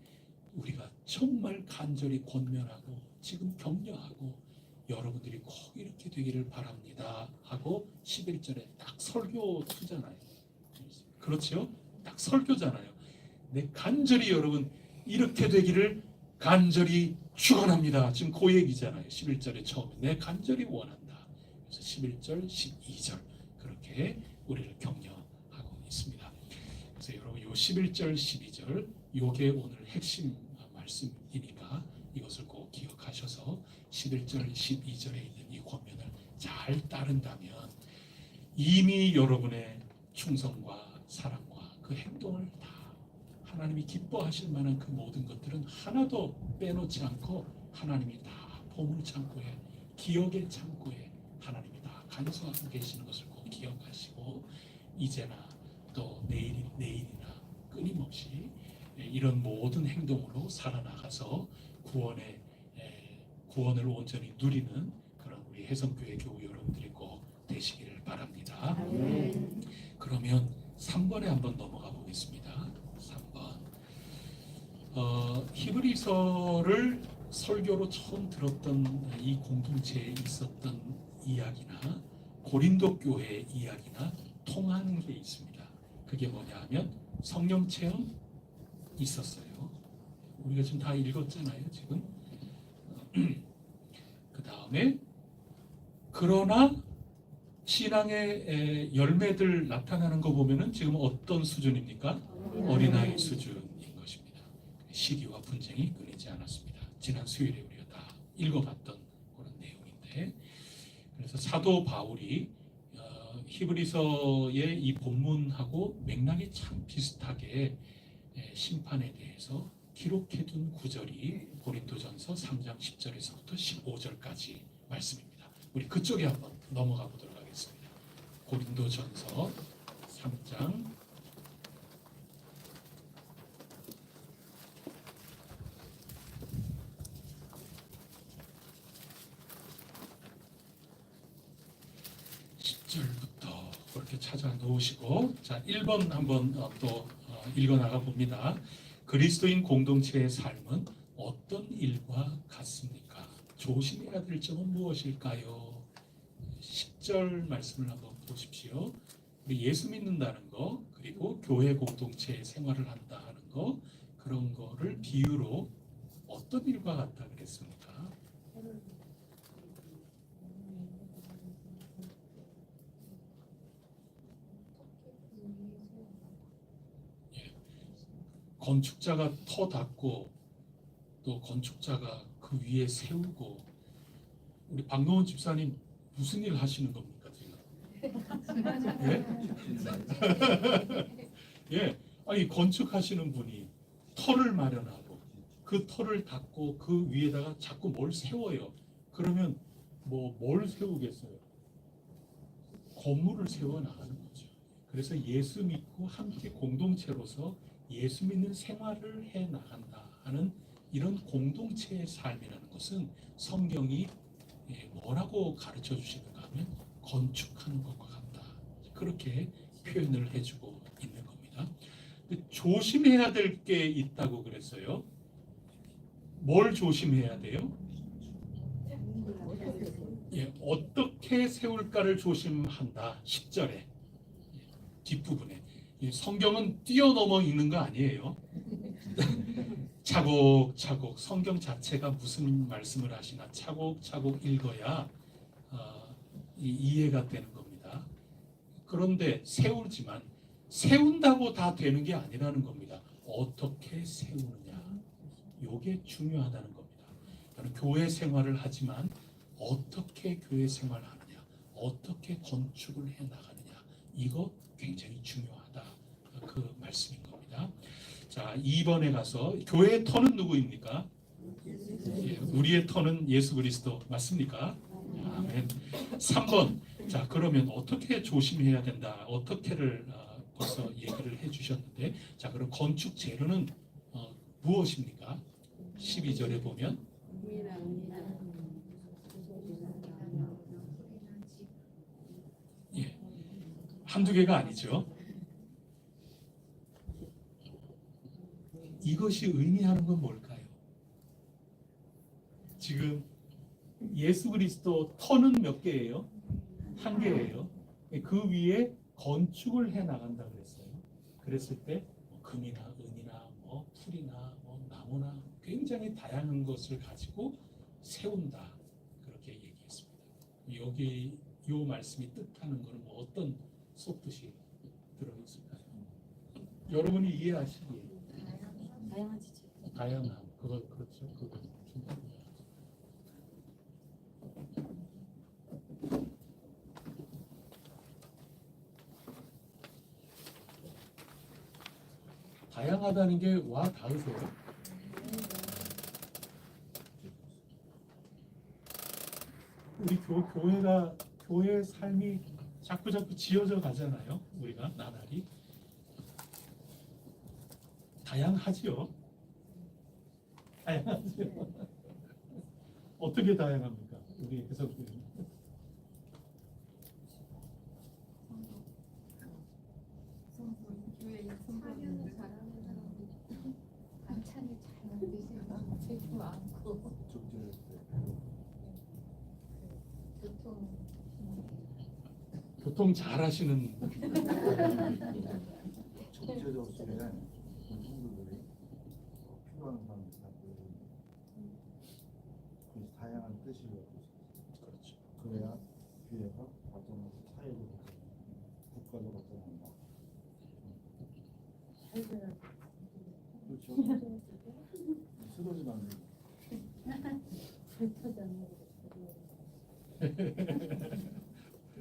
우리가 정말 간절히 권면하고 지금 격려하고 여러분들이 꼭 이렇게 되기를 바랍니다 하고 11절에 딱 설교 투잖아요. 그렇죠? 딱 설교잖아요. 내 간절히 여러분 이렇게 되기를 간절히 축원합니다. 지금 그 얘기잖아요. 11절에 처음에 내 간절히 원한다. 그래서 11절 12절 그렇게 우리를 격려하고 있습니다. 그래서 여러분 요 11절 12절 요게 오늘 핵심 말씀이니까 이것을 꼭 기억하셔서 11절 12절에 있는 이 권면을 잘 따른다면 이미 여러분의 충성과 사랑과 그 행동을 다 하나님이 기뻐하실 만한 그 모든 것들은 하나도 빼놓지 않고 하나님이 다 보물 창고에, 기억의 창고에 하나님이 다 간수하고 계시는 것을 꼭 기억하시고 이제나 또 내일이나 끊임없이 이런 모든 행동으로 살아나가서 구원을 온전히 누리는 그런 우리 혜성교회 교우 여러분들이 꼭 되시기를 바랍니다. 그러면 3번에 한번 넘어가 보겠습니다. 3번. 히브리서를 설교로 처음 들었던 이 공동체에 있었던 이야기나 고린도 교회의 이야기나 통하는 게 있습니다. 그게 뭐냐 하면 성령 체험 있었어요. 우리가 지금 다 읽었잖아요. 지금. 그 다음에 그러나 신앙의 열매들 나타나는 거 보면은 지금 어떤 수준입니까? 어린아이 수준인 것입니다. 시기와 분쟁이 끊이지 않았습니다. 지난 수요일에 우리가 다 읽어봤던 그런 내용인데, 그래서 사도 바울이 히브리서의 이 본문하고 맥락이 참 비슷하게 심판에 대해서 기록해둔 구절이 고린도전서 3장 10절에서부터 15절까지 말씀입니다. 우리 그쪽에 한번 넘어가 보도록 하겠습니다. 고린도전서 3장 10절부터 그렇게 찾아 놓으시고, 자 1번 한번 또 읽어 나가 봅니다. 그리스도인 공동체의 삶은 어떤 일과 같습니까? 조심해야 될 점은 무엇일까요? 10절 말씀을 한번 보십시오. 우리 예수 믿는다는 거, 그리고 교회 공동체의 생활을 한다 하는 거, 그런 거를 비유로 어떤 일과 같다 그랬습니까? 건축자가 터 닦고 또 건축자가 그 위에 세우고, 우리 박노원 집사님 무슨 일 하시는 겁니까 지금? 예? 예, 아니 건축하시는 분이 터를 마련하고 그 터를 닦고 그 위에다가 자꾸 뭘 세워요. 그러면 뭘 세우겠어요? 건물을 세워 나가는 거죠. 그래서 예수 믿고 함께 공동체로서 예수 믿는 생활을 해 나간다 하는 이런 공동체의 삶이라는 것은 성경이 뭐라고 가르쳐 주시는가 하면 건축하는 것과 같다. 그렇게 표현을 해주고 있는 겁니다. 조심해야 될 게 있다고 그랬어요. 뭘 조심해야 돼요? 어떻게 세울까를 조심한다. 10절에 뒷부분에. 성경은 뛰어넘어 있는 거 아니에요. 차곡차곡 성경 자체가 무슨 말씀을 하시나 차곡차곡 읽어야 이해가 되는 겁니다. 그런데 세우지만 세운다고 다 되는 게 아니라는 겁니다. 어떻게 세우느냐, 이게 중요하다는 겁니다. 저는 교회 생활을 하지만 어떻게 교회 생활을 하느냐, 어떻게 건축을 해 나가느냐, 이거 굉장히 중요하다. 그 말씀인 겁니다. 자, 2번에 가서 교회의 터는 누구입니까? 우리의 터는 예수 그리스도 맞습니까? 아멘. 3번. 자, 그러면 어떻게 조심해야 된다. 어떻게를 벌써 얘기를 해주셨는데, 자, 그럼 건축 재료는 무엇입니까? 12절에 보면 한두 개가 아니죠. 이것이 의미하는 건 뭘까요? 지금 예수 그리스도 터는 몇 개예요? 한 개예요. 그 위에 건축을 해 나간다 그랬어요. 그랬을 때 금이나 은이나 풀이나 나무나 굉장히 다양한 것을 가지고 세운다, 그렇게 얘기했습니다. 여기 이 말씀이 뜻하는 것은 어떤 속뜻이 들어있을까요? 여러분이 이해하시기에 다양하지. 다양한 그거 그렇죠. 그거 충분히. 다양하다는 게 와 닿으세요? 우리 교회가 교회의 삶이 자꾸 지어져 가잖아요. 우리가 나날이 다양하지요. 다양하지요. 어떻게 다양합니까? 우리 해석들이. 교회 성도님들 잘하는 사람들 반찬을 잘 만드시고 재주 많고 교통 잘하시는 적재적 속에 성도들이 필요한 사람들 다 모이고 그 다양한 뜻이 그렇죠. 그래야 교회가 발전하고 사회도 국가도 발전한다. 그렇죠. 쓰러지면 안 되고.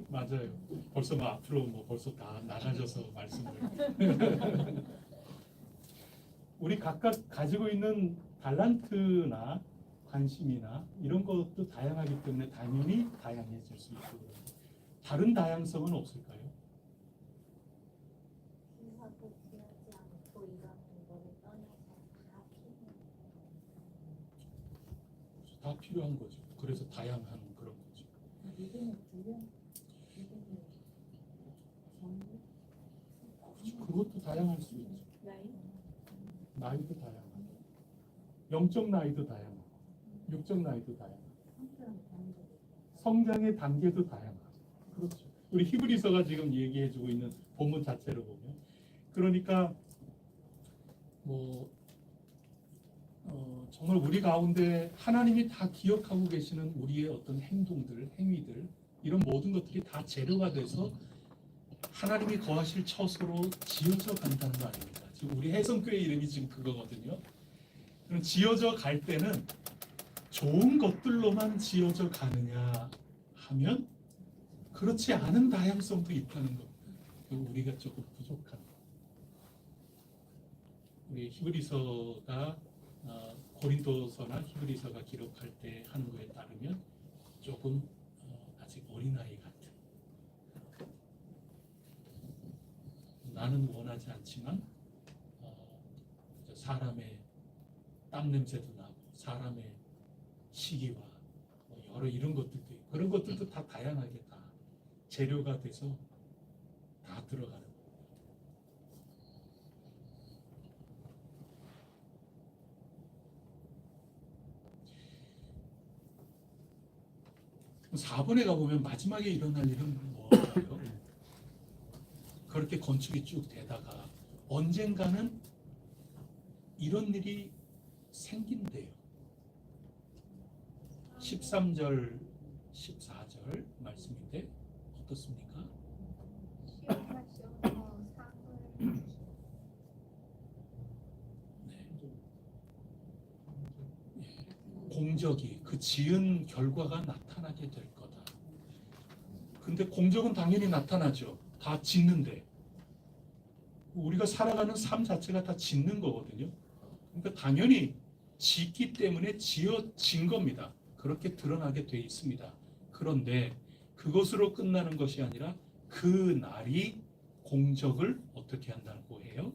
맞아요. 벌써 앞으로 벌써 다 나가셔서 말씀을. 우리 각각 가지고 있는 달란트나 관심이나 이런 것도 다양하기 때문에 당연히 다양해질 수 있고 다른 다양성은 없을까요? 인사도 귀하지 않고 일하는 거를 떠나서 다 다 필요한 거죠. 그래서 다양한 그런 거죠. 그것도 다양할 수 있죠. 나이도 다양하고, 영적 나이도 다양하고, 육적 나이도 다양하고, 성장의 단계도 다양하고, 그렇죠. 우리 히브리서가 지금 얘기해주고 있는 본문 자체를 보면, 그러니까 정말 우리 가운데 하나님이 다 기억하고 계시는 우리의 어떤 행동들, 행위들 이런 모든 것들이 다 재료가 돼서 하나님이 거하실 처소로 지어져 간다는 거 아닙니까? 지금 우리 해성교회 이름이 지금 그거거든요. 그럼 지어져 갈 때는 좋은 것들로만 지어져 가느냐 하면 그렇지 않은 다양성도 있다는 겁니다. 우리가 조금 부족한 거. 우리 히브리서가 고린도서나 히브리서가 기록할 때 하는 거에 따르면 조금 아직 어린아이 같은, 나는 원하지 않지만 사람의 땀 냄새도 나고 사람의 시기와 여러 이런 것들도 있고 그런 것들도 다 다양하게 다 재료가 돼서 다 들어가는 거예요. 4번에 가보면 마지막에 일어날 일은 뭐예요? 그렇게 건축이 쭉 되다가 언젠가는 이런 일이 생긴대요. 13절, 14절 말씀인데 어떻습니까? 시험하셔서 상을 공적이 그 지은 결과가 나타나게 될 거다. 근데 공적은 당연히 나타나죠. 다 짓는데 우리가 살아가는 삶 자체가 다 짓는 거거든요. 그러니까 당연히 짓기 때문에 지어진 겁니다. 그렇게 드러나게 돼 있습니다. 그런데 그것으로 끝나는 것이 아니라 그 날이 공적을 어떻게 한다고 해요?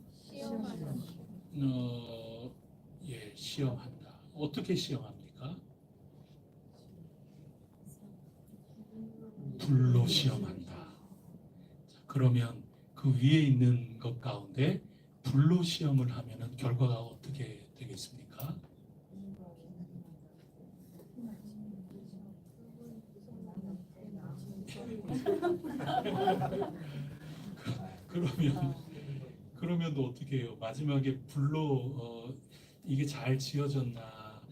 시험한다. 어떻게 시험합니까? 불로 시험한다. 자, 그러면 그 위에 있는 것 가운데 불로 시험을 하면은 결과가 어떻게 되겠습니까? 그러면 또 어떻게 해요? 마지막에 불로 이게 잘 지어졌나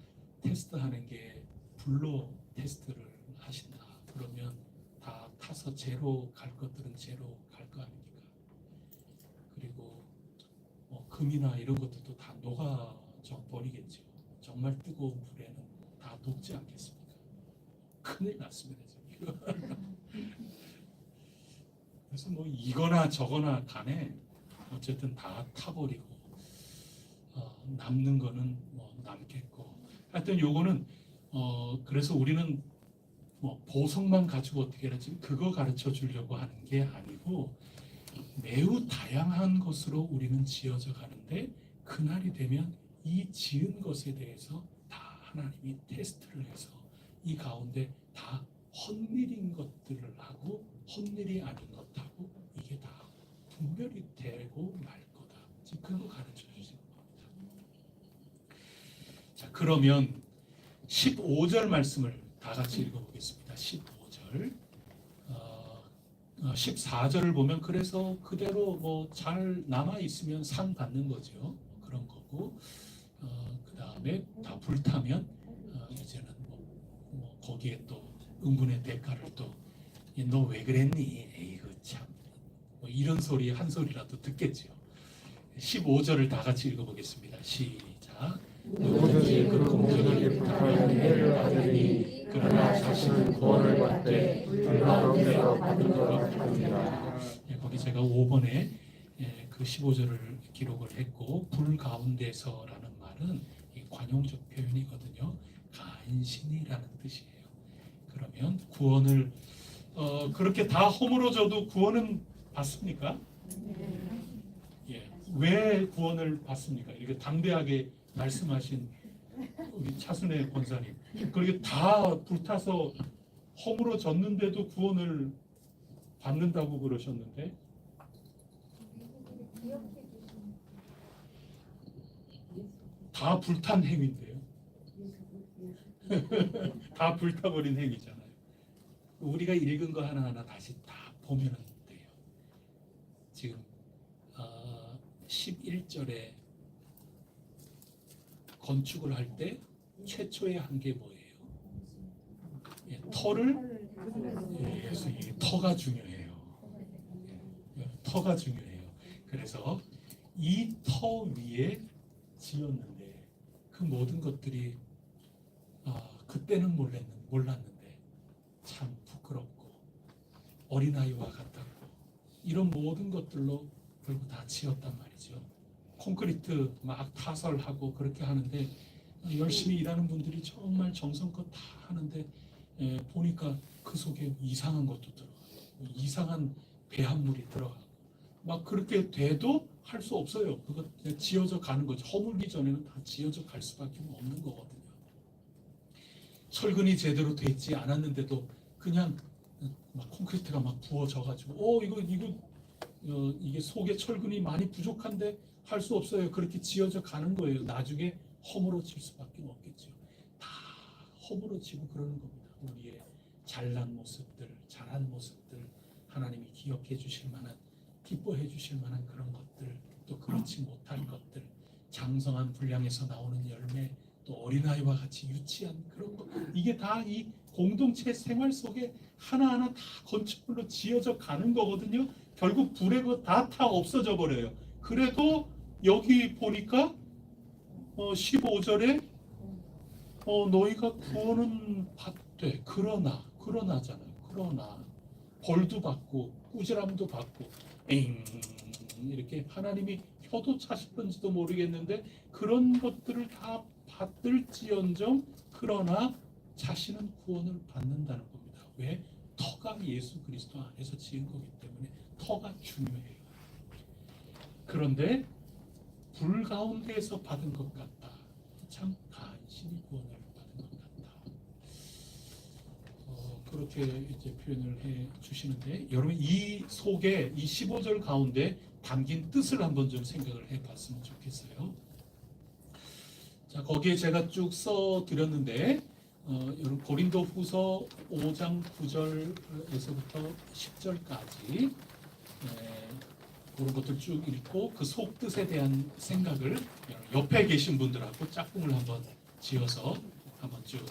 테스트하는 게 불로 테스트를 하신다. 그러면 다 타서 제로 갈 것들은 제로 갈 거 아닙니까? 그리고 금이나 이런 것들도 다 녹아져 버리겠죠. 정말 뜨거운 불에는 다 녹지 않겠습니까? 큰일 났습니다. 지금. 그래서 뭐 이거나 저거나 간에 어쨌든 다 타버리고 남는 거는 뭐 남겠고 하여튼 요거는 그래서 우리는 뭐 보석만 가지고 어떻게 하지 그거 가르쳐 주려고 하는 게 아니고 매우 다양한 것으로 우리는 지어져 가는데 그날이 되면 이 지은 것에 대해서 다 하나님이 테스트를 해서 이 가운데 다 헛일인 것들을 하고 헛일이 아닌 것하고 이게 다 분별이 되고 말 거다. 지금 그거 가르쳐 주시는 겁니다. 자, 그러면 15절 말씀을 다 같이 읽어보겠습니다. 15절 14절을 보면 그래서 그대로 뭐 잘 남아 있으면 상 받는 거죠. 그런 거고 그 다음에 다 불타면 이제는 뭐 거기에 또 응분의 대가를 또 너 왜 그랬니? 에이그 참 뭐 이런 소리 한 소리라도 듣겠죠. 15절을 다 같이 읽어보겠습니다. 시작. 누구든지 그 공적에게 부탁하는 해를 받으니 그러나 자신은 구원을 받되 불 가운데서 받은 것 같습니다. 거기 제가 5번에 그 15절을 기록을 했고 불 가운데서라는 말은 이 관용적 표현이거든요. 간신이라는 뜻이에요. 그러면 구원을 그렇게 다 허물어져도 구원은 받습니까? 예. 왜 구원을 받습니까? 이렇게 담대하게 말씀하신 우리 차순의 권사님. 그렇게 다 불타서 허물어졌는데도 구원을 받는다고 그러셨는데 다 불탄 행위인데요. 다 불타버린 행위잖아요. 우리가 읽은 거 하나하나 다시 다 보면 돼요. 지금 11절에 건축을 할 때 최초에 한 게 뭐예요? 예, 터를 그래서 이 터가 중요해요. 터가 중요해요. 그래서 이 터 위에 지었는데 그 모든 것들이 그때는 몰랐는데 참 부끄럽고 어린아이와 같았고 이런 모든 것들로 결국 다 지었단 말이죠. 콘크리트 막 타설하고 그렇게 하는데 열심히 일하는 분들이 정말 정성껏 다 하는데 보니까 그 속에 이상한 것도 들어가고 이상한 배합물이 들어가고 막 그렇게 돼도 할 수 없어요. 그거 지어져 가는 거죠. 허물기 전에는 다 지어져 갈 수밖에 없는 거거든요. 철근이 제대로 되지 않았는데도 그냥 막 콘크리트가 막 부어져가지고 이게 속에 철근이 많이 부족한데 할 수 없어요. 그렇게 지어져 가는 거예요. 나중에 허물어질 수밖에 없겠죠. 다 허물어지고 그러는 겁니다. 우리의 잘난 모습들, 잘한 모습들, 하나님이 기억해 주실 만한, 기뻐해 주실 만한 그런 것들, 또 그렇지 못한 것들, 장성한 분량에서 나오는 열매, 또 어린아이와 같이 유치한 그런 것, 이게 다 이 공동체 생활 속에 하나하나 다 건축물로 지어져 가는 거거든요. 결국 불에 다 없어져 버려요. 그래도 여기 보니까 15절에 너희가 구원은 받되 그러나잖아요. 그러나 벌도 받고 꾸지람도 받고 이렇게 하나님이 혀도 차시던지도 모르겠는데 그런 것들을 다 받을지언정 그러나 자신은 구원을 받는다는 겁니다. 왜? 터가 예수 그리스도 안에서 지은 거기 때문에 터가 중요해요. 그런데 불 가운데에서 받은 것 같다. 참 간신히 구원을 받은 것 같다. 그렇게 이제 표현을 해 주시는데 여러분 이 속에 이 15절 가운데 담긴 뜻을 한번 좀 생각을 해봤으면 좋겠어요. 자 거기에 제가 쭉 써드렸는데 여러분 고린도후서 5장 9절에서부터 10절까지 그런 것들 쭉 읽고 그 속뜻에 대한 생각을 옆에 계신 분들하고 짝꿍을 한번 지어서 한번 쭉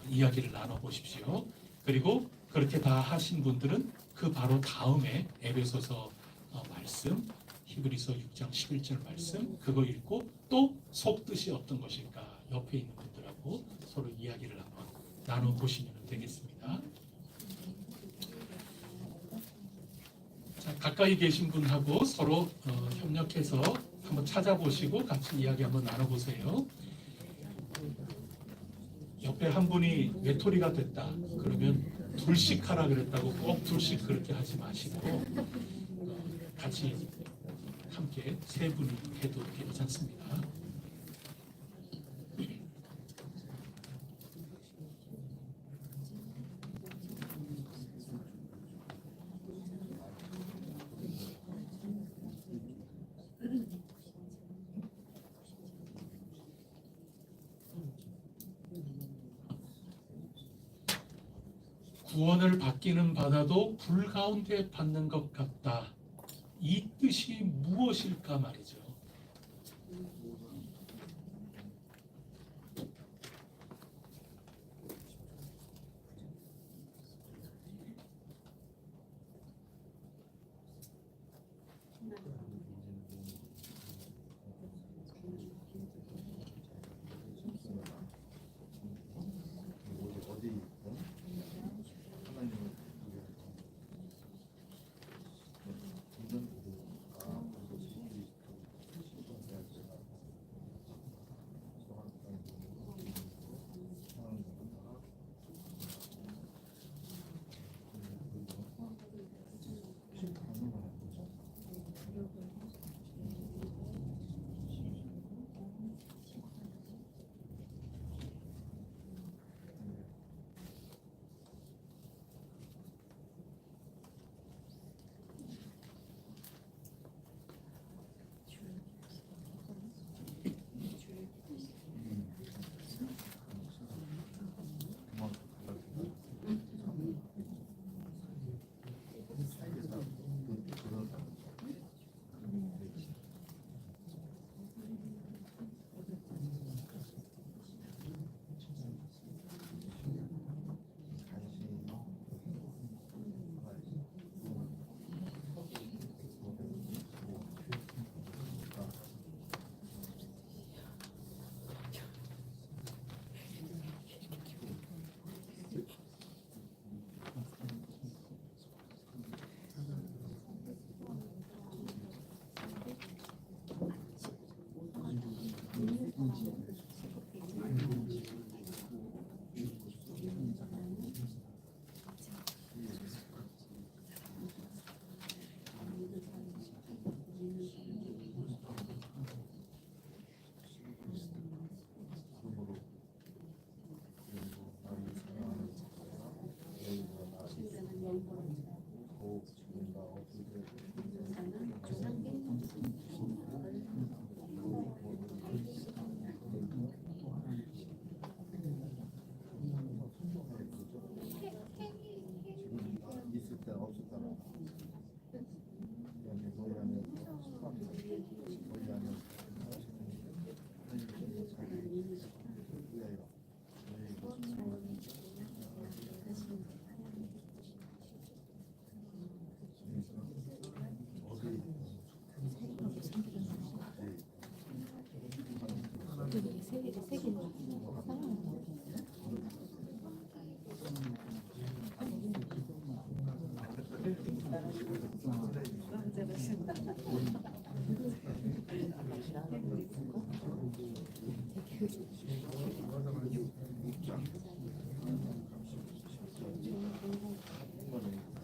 이야기를 나눠보십시오. 그리고 그렇게 다 하신 분들은 그 바로 다음에 에베소서 말씀 히브리서 6장 11절 말씀 그거 읽고 또 속뜻이 어떤 것일까 옆에 있는 분들하고 서로 이야기를 한번 나눠보시면 되겠습니다. 자, 가까이 계신 분하고 서로 협력해서 한번 찾아보시고 같이 이야기 한번 나눠보세요. 옆에 한 분이 외톨이가 됐다 그러면 둘씩 하라 그랬다고 꼭 둘씩 그렇게 하지 마시고 같이 함께 세 분이 해도 괜찮습니다. 구원을 받기는 받아도 불 가운데 받는 것 같다. 이 뜻이 무엇일까 말이죠. 어디 있든 하나님을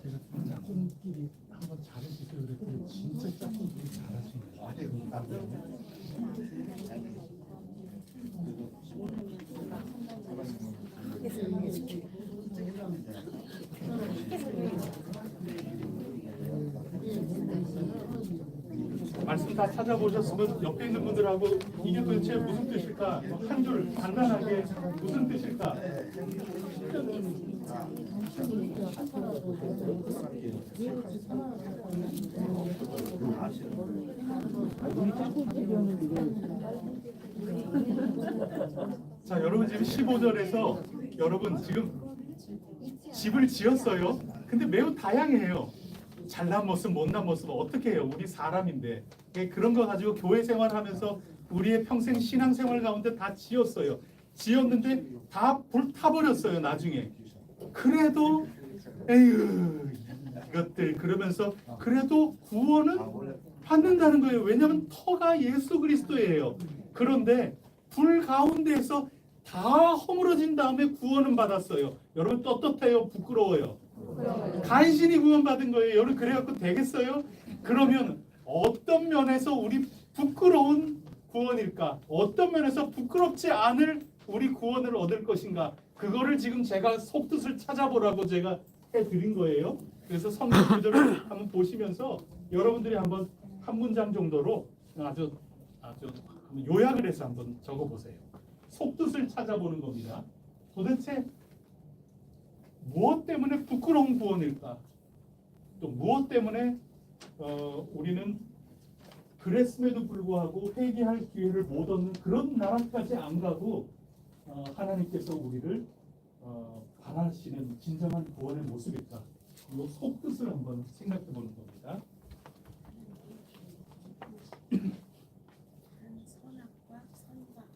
제가 짝꿍끼리 한번 잘해주세요 그랬더니 진짜 짝꿍끼리 잘하시네요. 말씀 다 찾아보셨으면 옆에 있는 분들하고 이게 도대체 무슨 뜻일까? 한 줄 간단하게 무슨 뜻일까? 자, 여러분 지금 15절에서 여러분 지금 집을 지었어요. 근데 매우 다양해요. 잘난 모습 못난 모습 어떻게 해요? 우리 사람인데 그런 거 가지고 교회 생활하면서 우리의 평생 신앙생활 가운데 다 지었어요. 지었는데 다 불타버렸어요. 나중에. 그래도 에휴 이것들 그러면서 그래도 구원은 받는다는 거예요. 왜냐하면 터가 예수 그리스도예요. 그런데 불 가운데에서 다 허물어진 다음에 구원은 받았어요. 여러분 떳떳해요? 부끄러워요? 간신히 구원받은 거예요. 여러분 그래갖고 되겠어요? 그러면 어떤 면에서 우리 부끄러운 구원일까? 어떤 면에서 부끄럽지 않을 우리 구원을 얻을 것인가? 그거를 지금 제가 속뜻을 찾아보라고 제가 해드린 거예요. 그래서 성경 구절을 한번 보시면서 여러분들이 한번 한 문장 정도로 아주 요약을 해서 한번 적어보세요. 속뜻을 찾아보는 겁니다. 도대체 무엇 때문에 부끄러운 구원일까? 또 무엇 때문에 우리는 그랬음에도 불구하고 회개할 기회를 못 얻는 그런 나라까지 안 가고 하나님께서 우리를 바라시는 진정한 구원의 모습일까? 이 속뜻을 한번 생각해 보는 겁니다. 선악과 선과 악.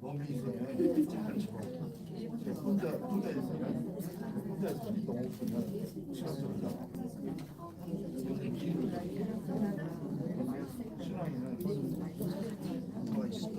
몸이 있으면 잘 쳐. 혼자 있으면 너무 없으면 시간적으로 신앙이는 뭐가 있어.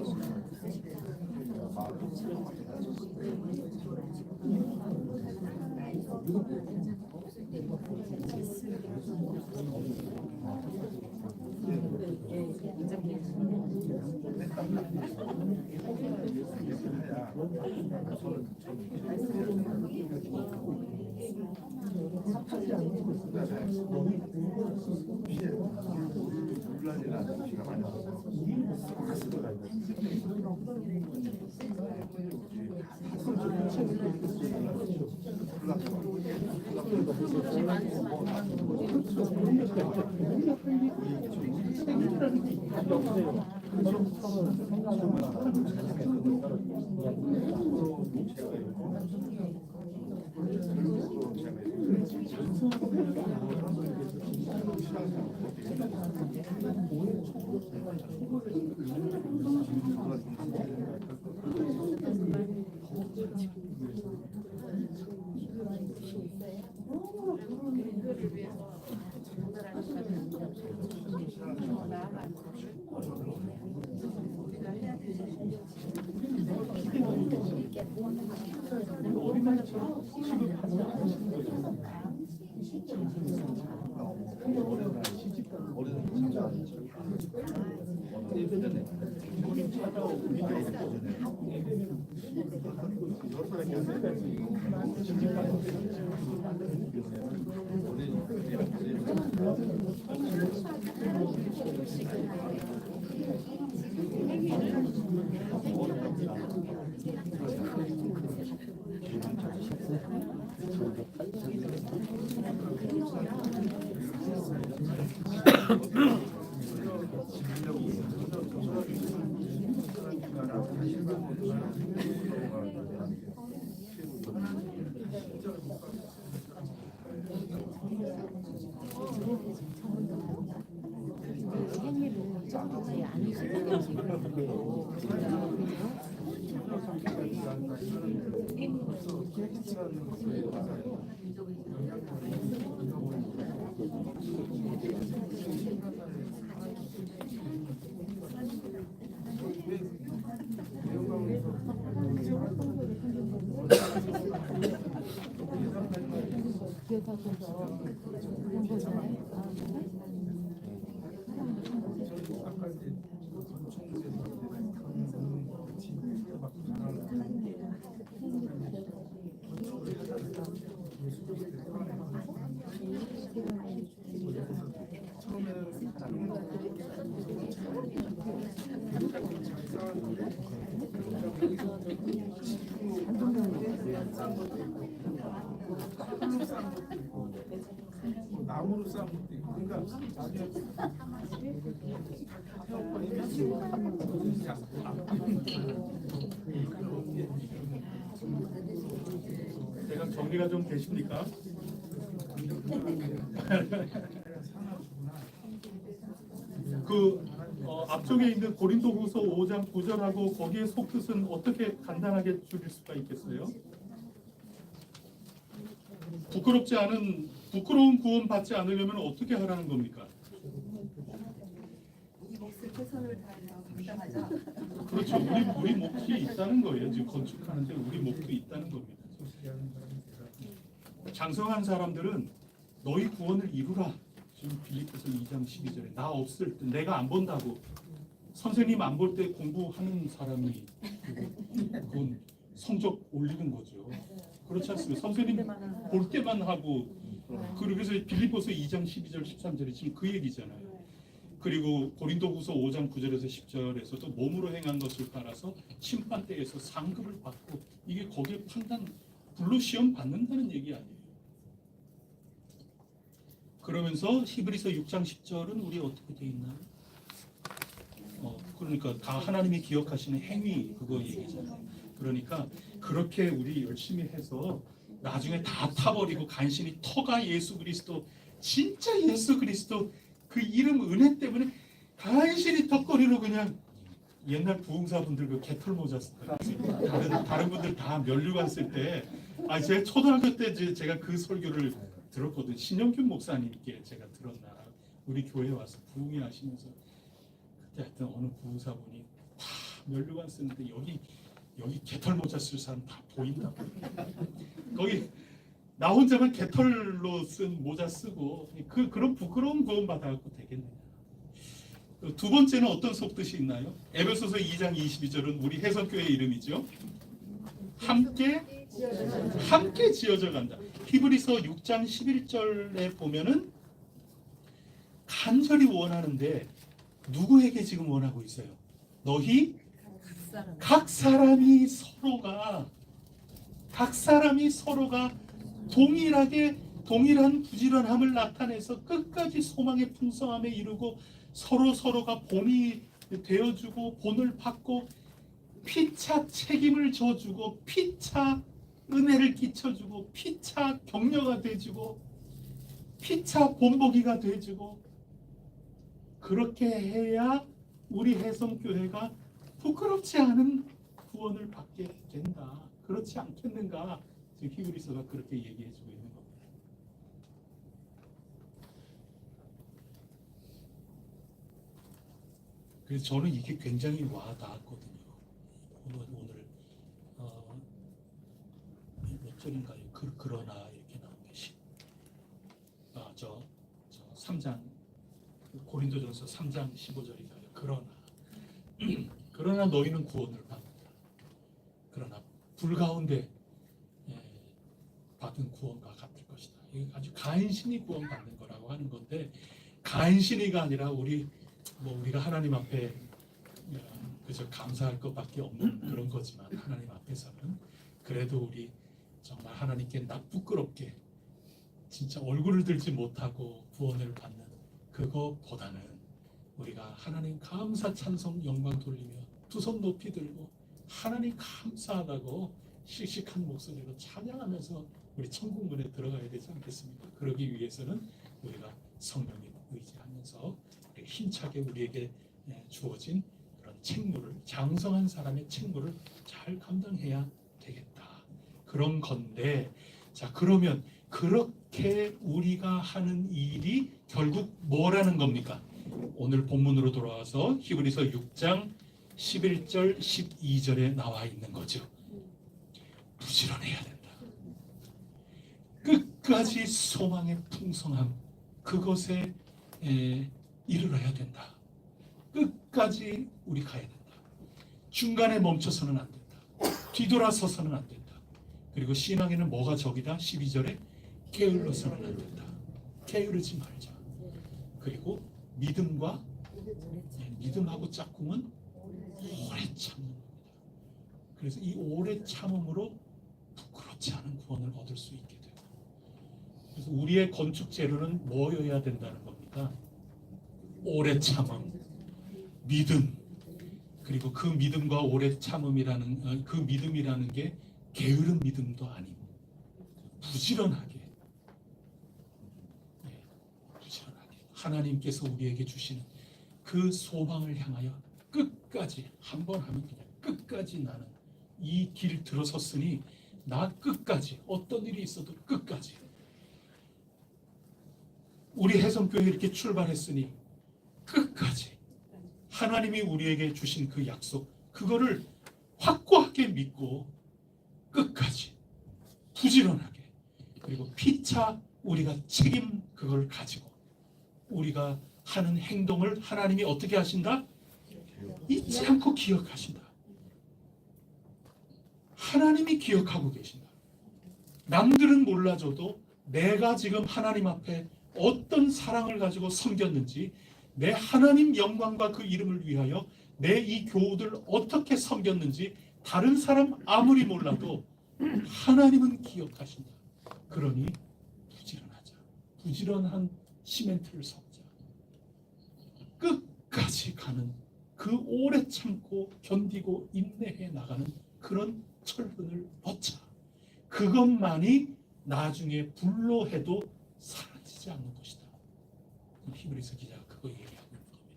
나무로 쌓은 것도 있고, 그러니까 대강 정리가 좀 되십니까? 앞쪽에 있는 고린도후서 5장 9절하고 거기에 속뜻은 어떻게 간단하게 줄일 수가 있겠어요? 부끄러운 구원 받지 않으려면 어떻게 하라는 겁니까? 이 몫을 최선을 다해서 감당하자. 그렇죠. 우리 몫이 있다는 거예요. 지금 건축하는데 우리 몫도 있다는 겁니다. 장성한 사람들은 너희 구원을 이루라. 지금 빌립보서 2장 12절에 나 없을 때 내가 안 본다고 선생님 안 볼 때 공부하는 사람이 그건 성적 올리는 거죠. 그렇지 않습니까? 선생님 볼 때만 하고 그래서 빌립보서 2장 12절 13절이 지금 그 얘기잖아요. 그리고 고린도후서 5장 9절에서 10절에서도 몸으로 행한 것을 따라서 심판대에서 상급을 받고 이게 거기에 판단 불로 시험 받는다는 얘기 아니에요. 그러면서 히브리서 6장 10절은 우리 어떻게 돼 있나요? 그러니까 다 하나님이 기억하시는 행위 그거 얘기잖아요. 그러니까 그렇게 우리 열심히 해서 나중에 다 타버리고 간신히 터가 예수 그리스도 진짜 예수 그리스도 그 이름 은혜 때문에 간신히 턱걸이로 그냥 옛날 부흥사분들 그 개털 모자 다른 분들 다 면류관 쓸 때 제가 초등학교 때 제가 그 설교를 들었거든. 신영균 목사님께 제가 들었나 우리 교회에 와서 부흥회 하시면서 그때 하여튼 어느 부흥사분이 다 면류관 쓰는데 여기 개털 모자 쓸 사람 다 보인다고. 거기 나 혼자만 개털로 쓴 모자 쓰고 그런 부끄러운 구원 받아갖고 되겠느냐. 두 번째는 어떤 속뜻이 있나요? 에베소서 2장 22절은 우리 해성교회 이름이죠. 함께 지어져 간다. 히브리서 6장 11절에 보면은 간절히 원하는데 누구에게 지금 원하고 있어요? 너희 각 사람이 서로가 동일한 부지런함을 나타내서 끝까지 소망의 풍성함에 이르고 서로가 본이 되어주고 본을 받고 피차 책임을 져주고 피차 은혜를 끼쳐주고 피차 격려가 돼주고 피차 본보기가 돼주고 그렇게 해야 우리 해성교회가 부끄럽지 않은 구원을 받게 된다. 그렇지 않겠는가? 지금 히브리서가 그렇게 얘기해주고 있는 겁니다. 그래서 저는 이게 굉장히 와닿았거든요. 오늘 몇 절인가요? 그러나 이렇게 나온 게 저 3장 고린도전서 3장 15절인가요? 그러나 너희는 구원을 받는다. 그러나 불 가운데 받은 구원과 같을 것이다. 이게 아주 간신히 구원받는 거라고 하는 건데 간신히가 아니라 우리가 하나님 앞에 그저 감사할 것밖에 없는 그런 거지만 하나님 앞에서는 그래도 우리 정말 하나님께 부끄럽게 진짜 얼굴을 들지 못하고 구원을 받는 그거보다는 우리가 하나님 감사 찬송 영광 돌리며 두 손 높이 들고 하나님 감사하다고 씩씩한 목소리로 찬양하면서 우리 천국문에 들어가야 되지 않겠습니까? 그러기 위해서는 우리가 성령님 의지하면서 힘차게 우리에게 주어진 그런 책무를 장성한 사람의 책무를 잘 감당해야 되겠다. 그런 건데 그러면 그렇게 우리가 하는 일이 결국 뭐라는 겁니까? 오늘 본문으로 돌아와서 히브리서 6장 11절 12절에 나와 있는 거죠. 부지런해야 된다. 끝까지 소망의 풍성함 그것에 이르러야 된다. 끝까지 우리 가야 된다. 중간에 멈춰서는 안 된다. 뒤돌아서서는 안 된다. 그리고 신앙에는 뭐가 적이다? 12절에 게을러서는 안 된다. 게으르지 말자. 그리고 믿음하고 짝꿍은 오래 참는 겁니다. 그래서 이 오래 참음으로 부끄럽지 않은 구원을 얻을 수 있게 되고, 그래서 우리의 건축 재료는 뭐여야 된다는 겁니까? 오래 참음, 믿음. 그리고 그 믿음과 오래 참음이라는 그 믿음이라는 게 게으른 믿음도 아니고 부지런하게, 부지런하게 하나님께서 우리에게 주시는 그 소망을 향하여 끝까지, 한 번 하면 그냥 끝까지 나는 이 길 들어섰으니 나 끝까지, 어떤 일이 있어도 끝까지. 우리 해성교회 이렇게 출발했으니 끝까지 하나님이 우리에게 주신 그 약속, 그거를 확고하게 믿고 끝까지 부지런하게, 그리고 피차 우리가 책임 그걸 가지고 우리가 하는 행동을 하나님이 어떻게 하신다? 잊지 않고 기억하신다. 하나님이 기억하고 계신다. 남들은 몰라줘도 내가 지금 하나님 앞에 어떤 사랑을 가지고 섬겼는지, 내 하나님 영광과 그 이름을 위하여 내 이 교우들 어떻게 섬겼는지 다른 사람 아무리 몰라도 하나님은 기억하신다. 그러니 부지런하자. 부지런한 시멘트를 섞자. 끝까지 가는, 그 오래 참고 견디고 인내해 나가는 그런 철분을 얻자. 그것만이 나중에 불로 해도 사라지지 않는 것이다. 히브리서 기자가 그거 얘기하고 있는 겁니다.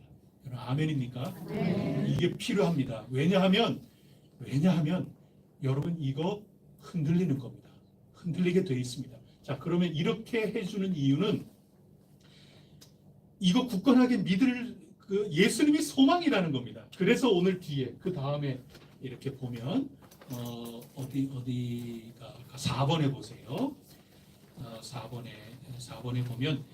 여러분 아멘입니까? 네. 이게 필요합니다. 왜냐하면 여러분 이거 흔들리는 겁니다. 흔들리게 돼 있습니다. 자, 그러면 이렇게 해주는 이유는 이거 굳건하게 믿을 그 예수님이 소망이라는 겁니다. 그래서 오늘 뒤에 그 다음에 이렇게 보면 어디가 4번에 보세요. 4번에 보면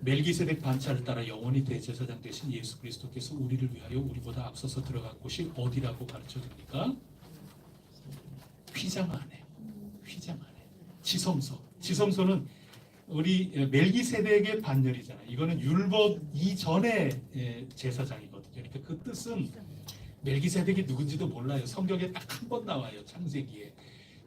멜기세덱 반차를 따라 영원히 대제사장 되신 예수 그리스도께서 우리를 위하여 우리보다 앞서서 들어간 곳이 어디라고 가르쳐 줍니까? 휘장 안에. 지성소는 우리 멜기세덱의 반열이잖아요. 이거는 율법 이전의 제사장이거든요. 그러니까 그 뜻은 멜기세덱이 누군지도 몰라요. 성경에 딱 한 번 나와요. 창세기에.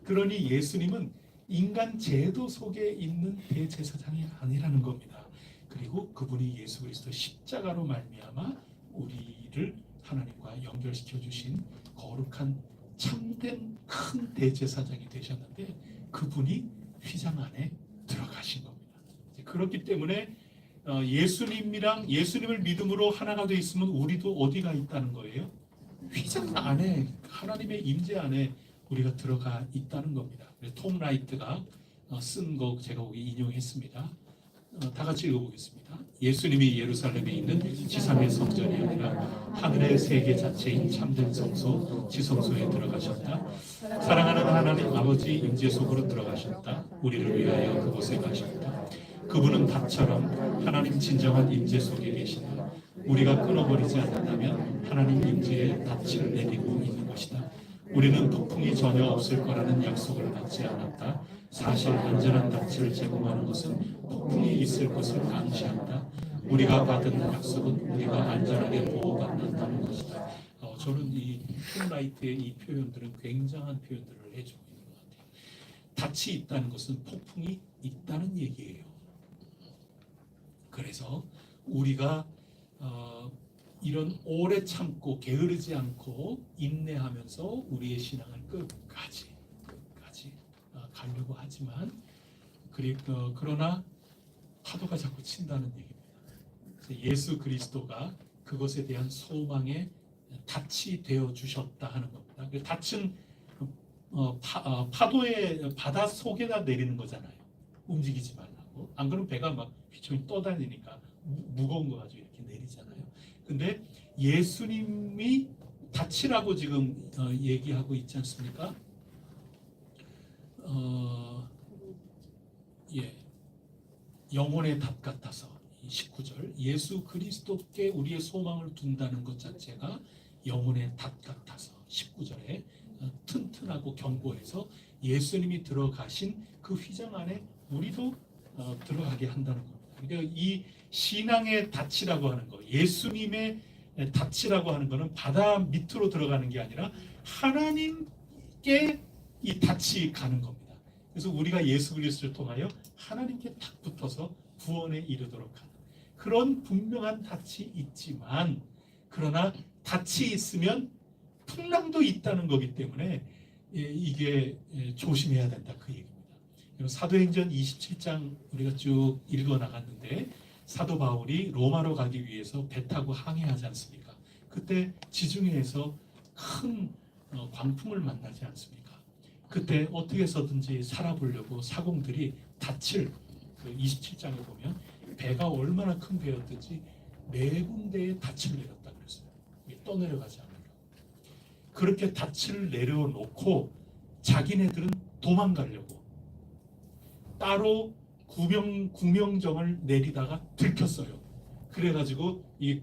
그러니 예수님은 인간 제도 속에 있는 대제사장이 아니라는 겁니다. 그리고 그분이 예수 그리스도 십자가로 말미암아 우리를 하나님과 연결시켜 주신 거룩한 참된 큰 대제사장이 되셨는데, 그분이 휘장 안에 들어가신 겁니다. 그렇기 때문에 예수님을 믿음으로 하나가 되어 있으면 우리도 어디가 있다는 거예요? 휘장 안에, 하나님의 임재 안에 우리가 들어가 있다는 겁니다. 톰 라이트가 쓴 거 제가 거기 인용했습니다. 다 같이 읽어보겠습니다. 예수님이 예루살렘에 있는 지상의 성전이 아니라 하늘의 세계 자체인 참된 성소, 지성소에 들어가셨다. 사랑하는 하나님 아버지 임재 속으로 들어가셨다. 우리를 위하여 그곳에 가셨다. 그분은 닭처럼 하나님 진정한 임재 속에 계신다. 우리가 끊어버리지 않는다면 하나님 임재에 닻을 내리고 있는 것이다. 우리는 폭풍이 전혀 없을 거라는 약속을 받지 않았다. 사실 안전한 닻을 제공하는 것은 폭풍이 있을 것을 암시한다. 우리가 받은 약속은 우리가 안전하게 보호받는다는 것이다. 저는 이 톰라이트의 이 표현들은 굉장한 표현들을 해주고 있는 것 같아요. 닻이 있다는 것은 폭풍이 있다는 얘기예요. 그래서 우리가 이런 오래 참고 게으르지 않고 인내하면서 우리의 신앙을 끝까지 가려고 하지만 그러나 파도가 자꾸 친다는 얘기입니다. 예수 그리스도가 그것에 대한 소망의 닻이 되어 주셨다 하는 겁니다. 닻은 파도의 바다 속에다 내리는 거잖아요. 움직이지 말라고. 안 그러면 배가 막 휘청이 떠다니니까 무거운 거 가지고 이렇게 내리잖아요. 근데 예수님이 닻이라고 지금 얘기하고 있지 않습니까? 영혼의 탑 같아서 19절 예수 그리스도께 우리의 소망을 둔다는 것 자체가 영혼의 탑 같아서 19절에 튼튼하고 견고해서 예수님이 들어가신 그 휘장 안에 우리도 들어가게 한다는 겁니다. 그러니까 이 신앙의 닻이라고 하는 거, 예수님의 닻이라고 하는 거는 바다 밑으로 들어가는 게 아니라 하나님 함께 이 닻이 가는 겁니다. 그래서 우리가 예수 그리스도를 통하여 하나님께 딱 붙어서 구원에 이르도록 하는 그런 분명한 닻이 있지만, 그러나 닻이 있으면 풍랑도 있다는 거기 때문에 이게 조심해야 된다, 그 얘기입니다. 사도행전 27장 우리가 쭉 읽어 나갔는데, 사도 바울이 로마로 가기 위해서 배 타고 항해하지 않습니까? 그때 지중해에서 큰 광풍을 만나지 않습니까? 그때 어떻게 해서든지 살아보려고 사공들이 닻을, 그 27장에 보면 배가 얼마나 큰 배였든지 4군데에 닻을 내렸다 그랬어요. 떠내려가지 않으려고. 그렇게 닻을 내려놓고 자기네들은 도망가려고 따로 구명정을 내리다가 들켰어요. 그래가지고 이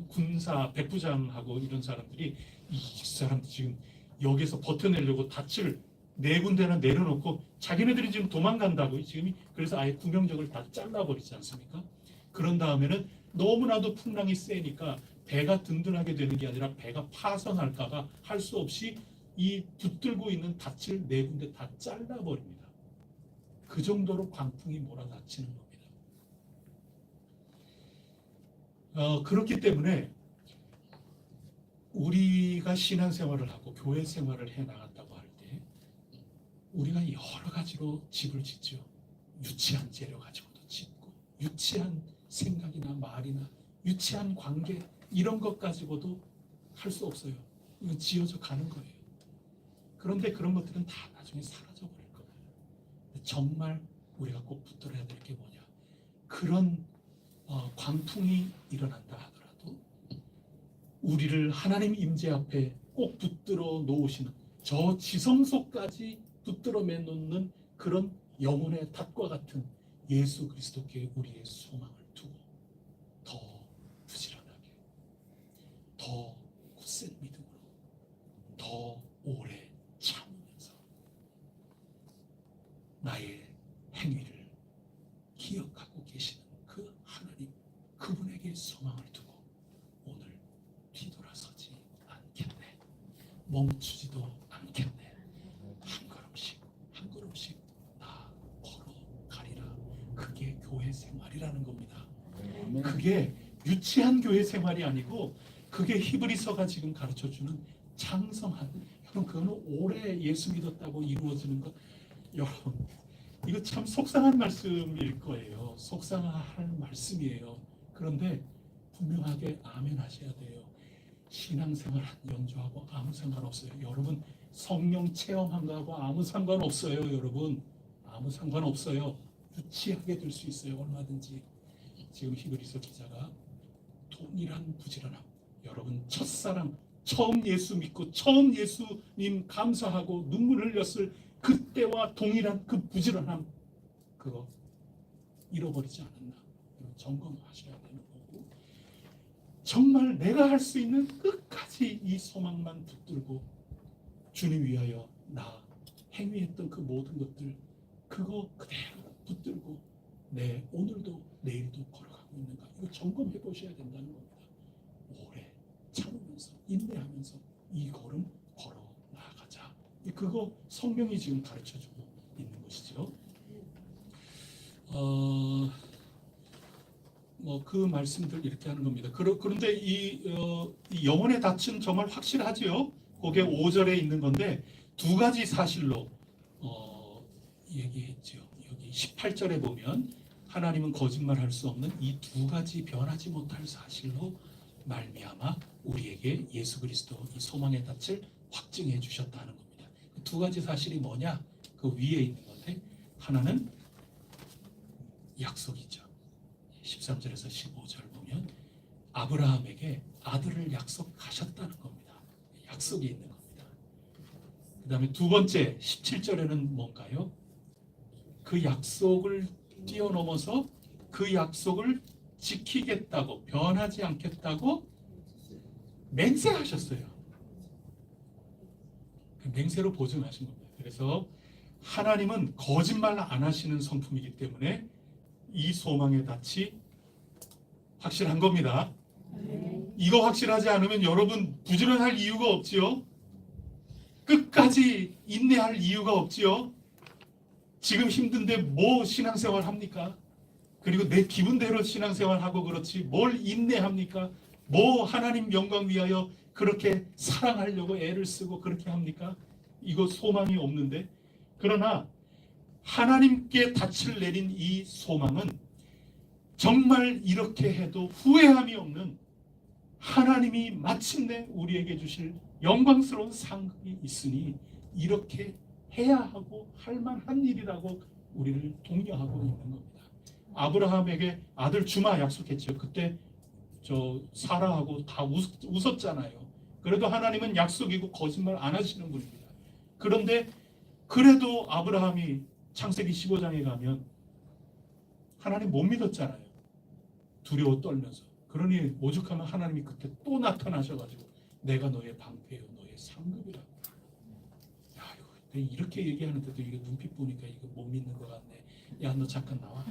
군사 백부장하고 이런 사람들이 이 사람 지금 여기서 버텨내려고 닻을 4군데나 내려놓고 자기네들이 지금 도망간다고, 지금 그래서 아예 구명정을 다 잘라버리지 않습니까? 그런 다음에는 너무나도 풍랑이 세니까 배가 든든하게 되는 게 아니라 배가 파선할까봐 할 수 없이 이 붙들고 있는 닻을 4군데 다 잘라버립니다. 그 정도로 광풍이 몰아닥치는 겁니다. 그렇기 때문에 우리가 신앙생활을 하고 교회 생활을 해나간다고 할 때 우리가 여러 가지로 집을 짓죠. 유치한 재료 가지고도 짓고, 유치한 생각이나 말이나 유치한 관계, 이런 것 가지고도 할 수 없어요. 이건 지어져 가는 거예요. 그런데 그런 것들은 다 나중에 사라져 버릴 거예요. 정말 우리가 꼭 붙들어야 될 게 뭐냐, 그런 광풍이 일어난다 하더라도 우리를 하나님 임재 앞에 꼭 붙들어 놓으시는, 저 지성소까지 붙들어 놓는 그런 영혼의 탑과 같은 예수 그리스도께 우리의 소망을 두고 더 부지런하게, 더 굳센 믿음으로, 더 오래 참으면서 나의 행위를 기억하고 계시는 그 하나님, 그분에게 소망을 두고 오늘 뒤돌아서지 않겠네, 멈추지도 않겠네, 한 걸음씩 한 걸음씩 나 걸어가리라. 그게 교회 생활이라는 겁니다. 그게 유치한 교회 생활이 아니고, 그게 히브리서가 지금 가르쳐주는 장성한, 여러분 그거는 오래 예수 믿었다고 이루어지는 것, 여러분 이거 참 속상한 말씀일 거예요. 속상할 말씀이에요. 그런데 분명하게 아멘 하셔야 돼요. 신앙생활 한 연주하고 아무 상관없어요. 여러분 성령 체험한 거하고 아무 상관없어요. 여러분 아무 상관없어요. 유치하게 될 수 있어요. 얼마든지. 지금 히브리서 기자가 동일한 부지런함, 여러분 첫사랑, 처음 예수 믿고 처음 예수님 감사하고 눈물 흘렸을 그때와 동일한 그 부지런함, 그거 잃어버리지 않았나, 점검하셔야 되는 거고, 정말 내가 할 수 있는 끝까지 이 소망만 붙들고 주님 위하여 나 행위했던 그 모든 것들, 그거 그대로 붙들고 내 오늘도 내일도 걸어가고 있는가, 이거 점검해 보셔야 된다는 겁니다. 오래 참으면서 인내하면서 이 걸음 걸어 나가자. 그거 성경이 지금 가르쳐주고 있는 것이죠. 뭐 그 말씀들 이렇게 하는 겁니다. 그런데 이 영혼의 닻은 정말 확실하지요. 그게 5절에 있는 건데 두 가지 사실로 얘기했죠. 여기 18절에 보면 하나님은 거짓말할 수 없는 이 두 가지 변하지 못할 사실로 말미암아 우리에게 예수 그리스도 이 소망의 닻을 확증해 주셨다는 겁니다. 그 두 가지 사실이 뭐냐? 그 위에 있는 건데, 하나는 약속이죠. 13절에서 15절 보면 아브라함에게 아들을 약속하셨다는 겁니다. 약속이 있는 겁니다. 그 다음에 두 번째 17절에는 뭔가요? 그 약속을 뛰어넘어서 그 약속을 지키겠다고, 변하지 않겠다고 맹세하셨어요. 그 맹세로 보증하신 겁니다. 그래서 하나님은 거짓말 안 하시는 성품이기 때문에 이 소망의 닻이 확실한 겁니다. 이거 확실하지 않으면 여러분 부지런할 이유가 없지요. 끝까지 인내할 이유가 없지요. 지금 힘든데 뭐 신앙생활 합니까? 그리고 내 기분대로 신앙생활 하고 그렇지 뭘 인내합니까? 뭐 하나님 영광 위하여 그렇게 사랑하려고 애를 쓰고 그렇게 합니까? 이거 소망이 없는데. 그러나 하나님께 닻을 내린 이 소망은 정말 이렇게 해도 후회함이 없는 하나님이 마침내 우리에게 주실 영광스러운 상급이 있으니 이렇게 해야 하고 할 만한 일이라고 우리를 독려하고 있는 겁니다. 아브라함에게 아들 주마 약속했죠. 그때 저 사라하고 다 웃었잖아요. 그래도 하나님은 약속이고 거짓말 안 하시는 분입니다. 그런데 그래도 아브라함이 창세기 15장에 가면 하나님 못 믿었잖아요. 두려워 떨면서. 그러니 오죽하면 하나님이 그때 또 나타나셔가지고 내가 너의 방패요 너의 상급이라고. 야 이거 이렇게 얘기하는데도 이게 눈빛 보니까 이거 못 믿는 것 같네. 야 너 잠깐 나와.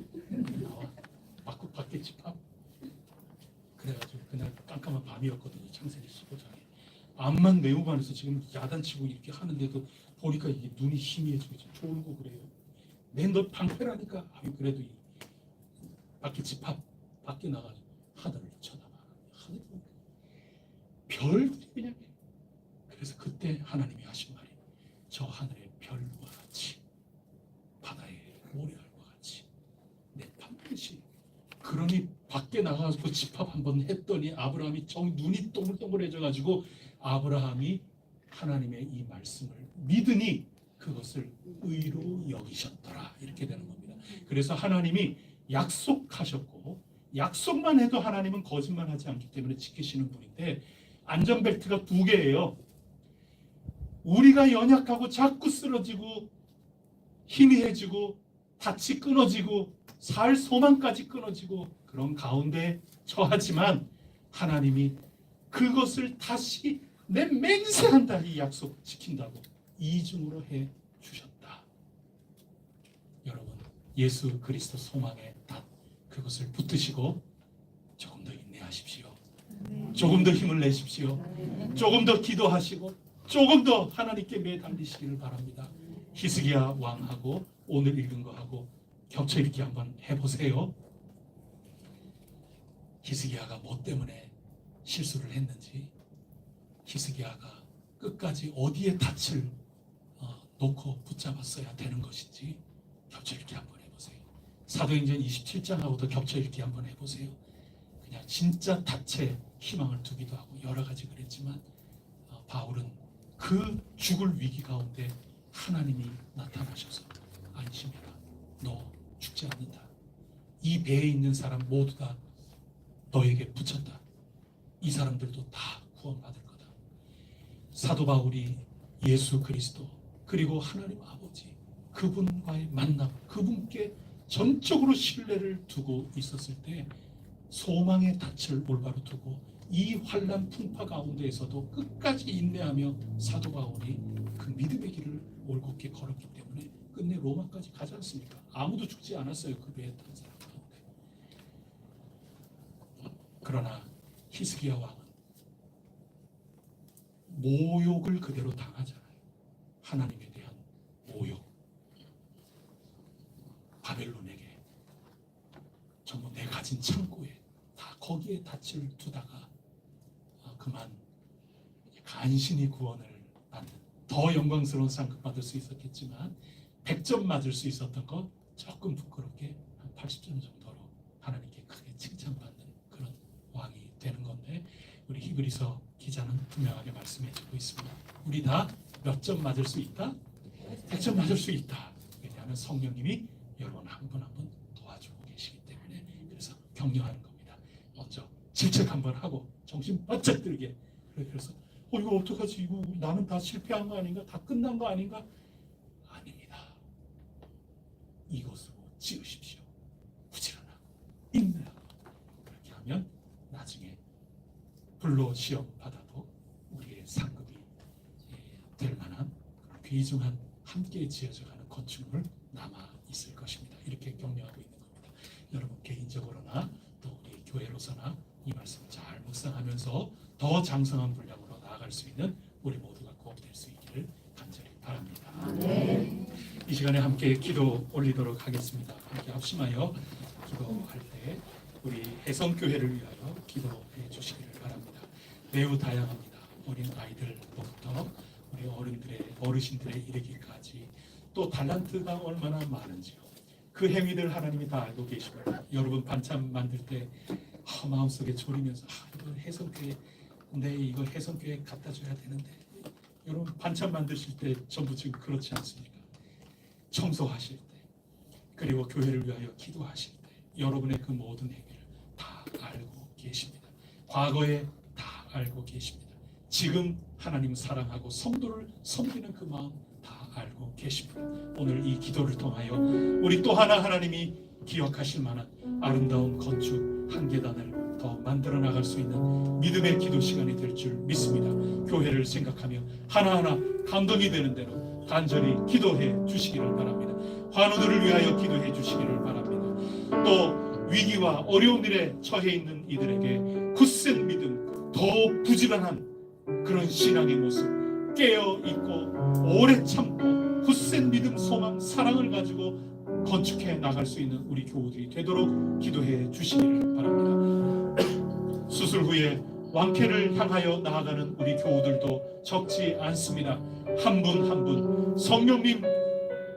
밖에 집합. 그래가지고 그날 깜깜한 밤이었거든요. 창세기 15장에. 암만 매우 많아서 지금 야단치고 이렇게 하는데도 보니까 이게 눈이 희미해지고 졸고 그래요. 내 너 방패라니까. 그래도 이 밖에 집합 밖에 나가서 하늘을 쳐다봐. 하늘 별들이 그냥. 그래서 그때 하나님이 하신 말이 저 하늘의 별과 같이 바다의 모래알과 같이 내 반드시. 그러니 밖에 나가서 집합 한번 했더니 아브라함이 눈이 동글동글해져 가지고 아브라함이 하나님의 이 말씀을 믿으니 그것을 의로 여기셨더라. 이렇게 되는 겁니다. 그래서 하나님이 약속하셨고 약속만 해도 하나님은 거짓말하지 않기 때문에 지키시는 분인데 안전벨트가 2개예요. 우리가 연약하고 자꾸 쓰러지고 희미해지고 닻이 끊어지고 살 소망까지 끊어지고 그런 가운데 처하지만 하나님이 그것을 다시 내 맹세한다 이 약속 지킨다고 이중으로 해 주셨다. 여러분 예수 그리스도 소망의 닷 그것을 붙드시고 조금 더 인내하십시오. 조금 더 힘을 내십시오. 조금 더 기도하시고 조금 더 하나님께 매달리시기를 바랍니다. 히스기야 왕하고 오늘 읽은 거하고 겹쳐 읽기 한번 해보세요. 히스기야가 뭐 때문에 실수를 했는지, 히스기야가 끝까지 어디에 닻을 놓고 붙잡았어야 되는 것인지 겹쳐 읽기 한번 해보세요. 사도행전 27장하고도 겹쳐 읽기 한번 해보세요. 그냥 진짜 닻에 희망을 두기도 하고 여러 가지 그랬지만 바울은 그 죽을 위기 가운데 하나님이 나타나셔서 안심해라. 너 죽지 않는다. 이 배에 있는 사람 모두 다 너에게 붙였다. 이 사람들도 다 구원받을 거다. 사도 바울이 예수 그리스도 그리고 하나님 아버지 그분과의 만남 그분께 전적으로 신뢰를 두고 있었을 때 소망의 닻을 올바로 두고 이 환난 풍파 가운데에서도 끝까지 인내하며 사도 바울이 그 믿음의 길을 올곧게 걸었기 때문에 끝내 로마까지 가지 않습니까? 아무도 죽지 않았어요. 그 배에 탄 사람 가운데. 그러나 히스기야 왕은 모욕을 그대로 당하잖아요. 하나님에 대한 모욕. 바벨론에게 전부 내 가진 창고에 다 거기에 닻을 두다가 그만 간신히 구원을 받는 더 영광스러운 상급 받을 수 있었겠지만 100점 맞을 수 있었던 거 조금 부끄럽게 한 80점 정도로 하나님께 크게 칭찬받는 그런 왕이 되는 건데 우리 히브리서 기자는 분명하게 말씀해주고 있습니다. 우리 다 몇 점 맞을 수 있다? 100점 맞을 수 있다. 왜냐하면 성령님이 여러분 한 분 한 분 도와주고 계시기 때문에 그래서 격려하는 겁니다. 먼저 질책 한번 하고 정신 바짝 들게. 그래서 이거 어떡하지? 이거 나는 다 실패한 거 아닌가? 다 끝난 거 아닌가? 아닙니다. 이것으로 지으십시오. 부지런하고 인내하고 그렇게 하면 나중에 불로 시험 받아도 우리의 상급이 될 만한 귀중한 함께 지어져가는 건축물 남아 있을 것입니다. 이렇게 격려하고 있는 겁니다. 여러분 개인적으로나 또 우리 교회로서나 이 말씀을 잘 묵상하면서 더 장성한 분량으로 나아갈 수 있는 우리 모두가 꼭 될 수 있기를 시간에 함께 기도 올리도록 하겠습니다. 함께 합심하여 기도할 때 우리 혜성교회를 위하여 기도해 주시기를 바랍니다. 매우 다양합니다. 어린 아이들부터 우리 어르신들의 이르기까지 또 달란트가 얼마나 많은지요. 그 행위들 하나님이 다 알고 계십니다. 여러분 반찬 만들 때 마음속에 졸이면서 이거 혜성교회 이거 혜성교회 갖다 줘야 되는데, 여러분 반찬 만드실 때 전부 지금 그렇지 않습니까? 청소하실 때 그리고 교회를 위하여 기도하실 때 여러분의 그 모든 행위를 다 알고 계십니다. 과거에 다 알고 계십니다. 지금 하나님 사랑하고 성도를 섬기는 그 마음 다 알고 계십니다. 오늘 이 기도를 통하여 우리 또 하나님이 기억하실 만한 아름다운 건축 한 계단을 더 만들어 나갈 수 있는 믿음의 기도 시간이 될 줄 믿습니다. 교회를 생각하며 하나하나 감동이 되는 대로 간절히 기도해 주시기를 바랍니다. 환우들을 위하여 기도해 주시기를 바랍니다. 또 위기와 어려운 일에 처해 있는 이들에게 굳센 믿음, 더 부지런한 그런 신앙의 모습, 깨어 있고 오래 참고 굳센 믿음, 소망, 사랑을 가지고 건축해 나갈 수 있는 우리 교우들이 되도록 기도해 주시기를 바랍니다. 수술 후에 왕쾌를 향하여 나아가는 우리 교우들도 적지 않습니다. 한 분 한 분 성령님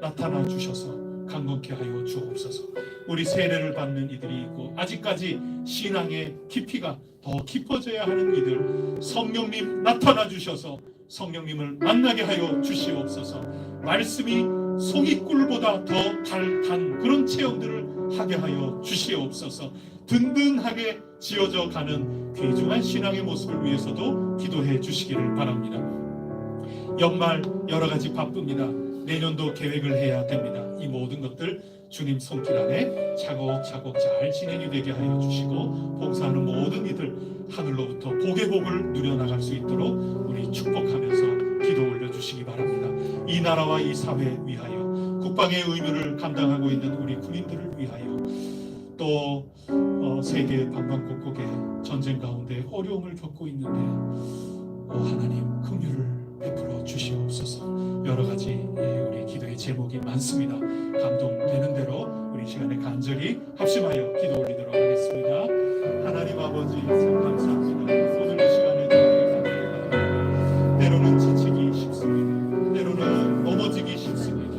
나타나 주셔서 강건케 하여 주옵소서. 우리 세례를 받는 이들이 있고 아직까지 신앙의 깊이가 더 깊어져야 하는 이들, 성령님 나타나 주셔서 성령님을 만나게 하여 주시옵소서. 말씀이 송이꿀보다 더 단 그런 체험들을 하게 하여 주시옵소서. 든든하게 지어져 가는 귀중한 신앙의 모습을 위해서도 기도해 주시기를 바랍니다. 연말 여러 가지 바쁩니다. 내년도 계획을 해야 됩니다. 이 모든 것들 주님 손길 안에 차곡차곡 잘 진행이 되게 하여 주시고 봉사하는 모든 이들 하늘로부터 복의 복을 누려나갈 수 있도록 우리 축복하면서 기도 올려주시기 바랍니다. 이 나라와 이 사회 위하여 국방의 의무를 감당하고 있는 우리 군인들을 위하여 또 세계 방방곡곡에 전쟁 가운데 어려움을 겪고 있는데 하나님 긍휼을 베풀어 주시옵소서. 여러 가지 우리 기도의 제목이 많습니다. 감동되는 대로 우리 시간에 간절히 합심하여 기도 올리도록 하겠습니다. 하나님 아버지 참 감사합니다. 오늘 이 시간에 감사합니다. 때로는 지치기 쉽습니다. 때로는 넘어지기 쉽습니다.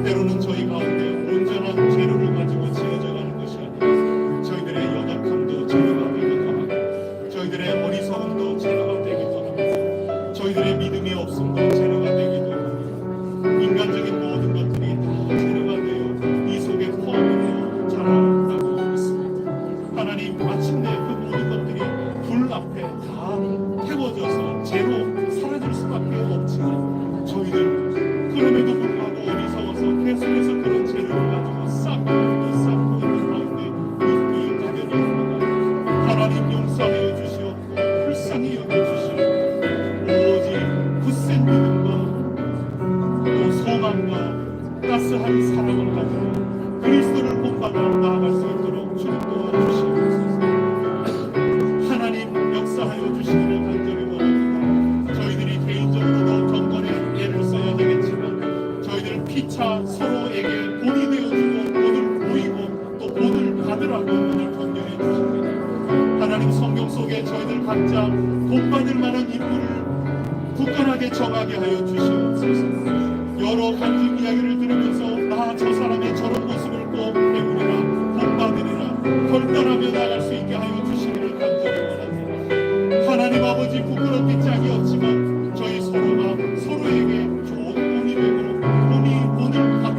때로는 저희 가운데 온전한 재료를 가지고 지어져가는 것이 아니라 저희들의 연약함도 재료가 되기도 하고 저희들의 어리석음도 재료가 되기도 합니다. 저희들의 믿음이 없음도 재료가 되기도 합니다. 인간적인 모든 것들이 다 재료가 되어 이 속에 포함되어 자라나고 있습니다. 하나님 마침내 그 모든 것들이 불 앞에 다 태워져서 재로 사라질 수밖에 없지만 저희들 그럼에도 불구하고 어리석어서 계속해서 그런 재료를 가지고 쌓고 있는 가운데 이 가련이 있습니다. 하나님 용서하여 주시옵고 불쌍히 여겨주시옵고 오직 굳센 믿음과 또 소망과 따스한 사랑을 가지고 그리스도를 본받아 나아갈 수 있도록 주님 도와주시옵소서. 하나님 역사하여 주시기를 간절히 원합니다. 저희들이 개인적으로도 경건에 애를 써야 되겠지만 저희들 피차 서로에게 본이 되어주고 본을 보이고 또 본을 받으라고 오늘 격려해 주십니다. 하나님 성경 속에 저희들 각자 본받을 만한 인물을 굳건하게 정하게 하여 주시옵소서. 여러 간증 이야기를 들으면서 나 저 사람의 저런 모습을 꼭 배우리라 본받으리라 결단하며 나갈 수 있게 하여 주시기를 간절히 원합니다. 하나님 아버지 부끄럽기 짝이 없지만 저희 서로가 서로에게 좋은 본이 되고 본을 받고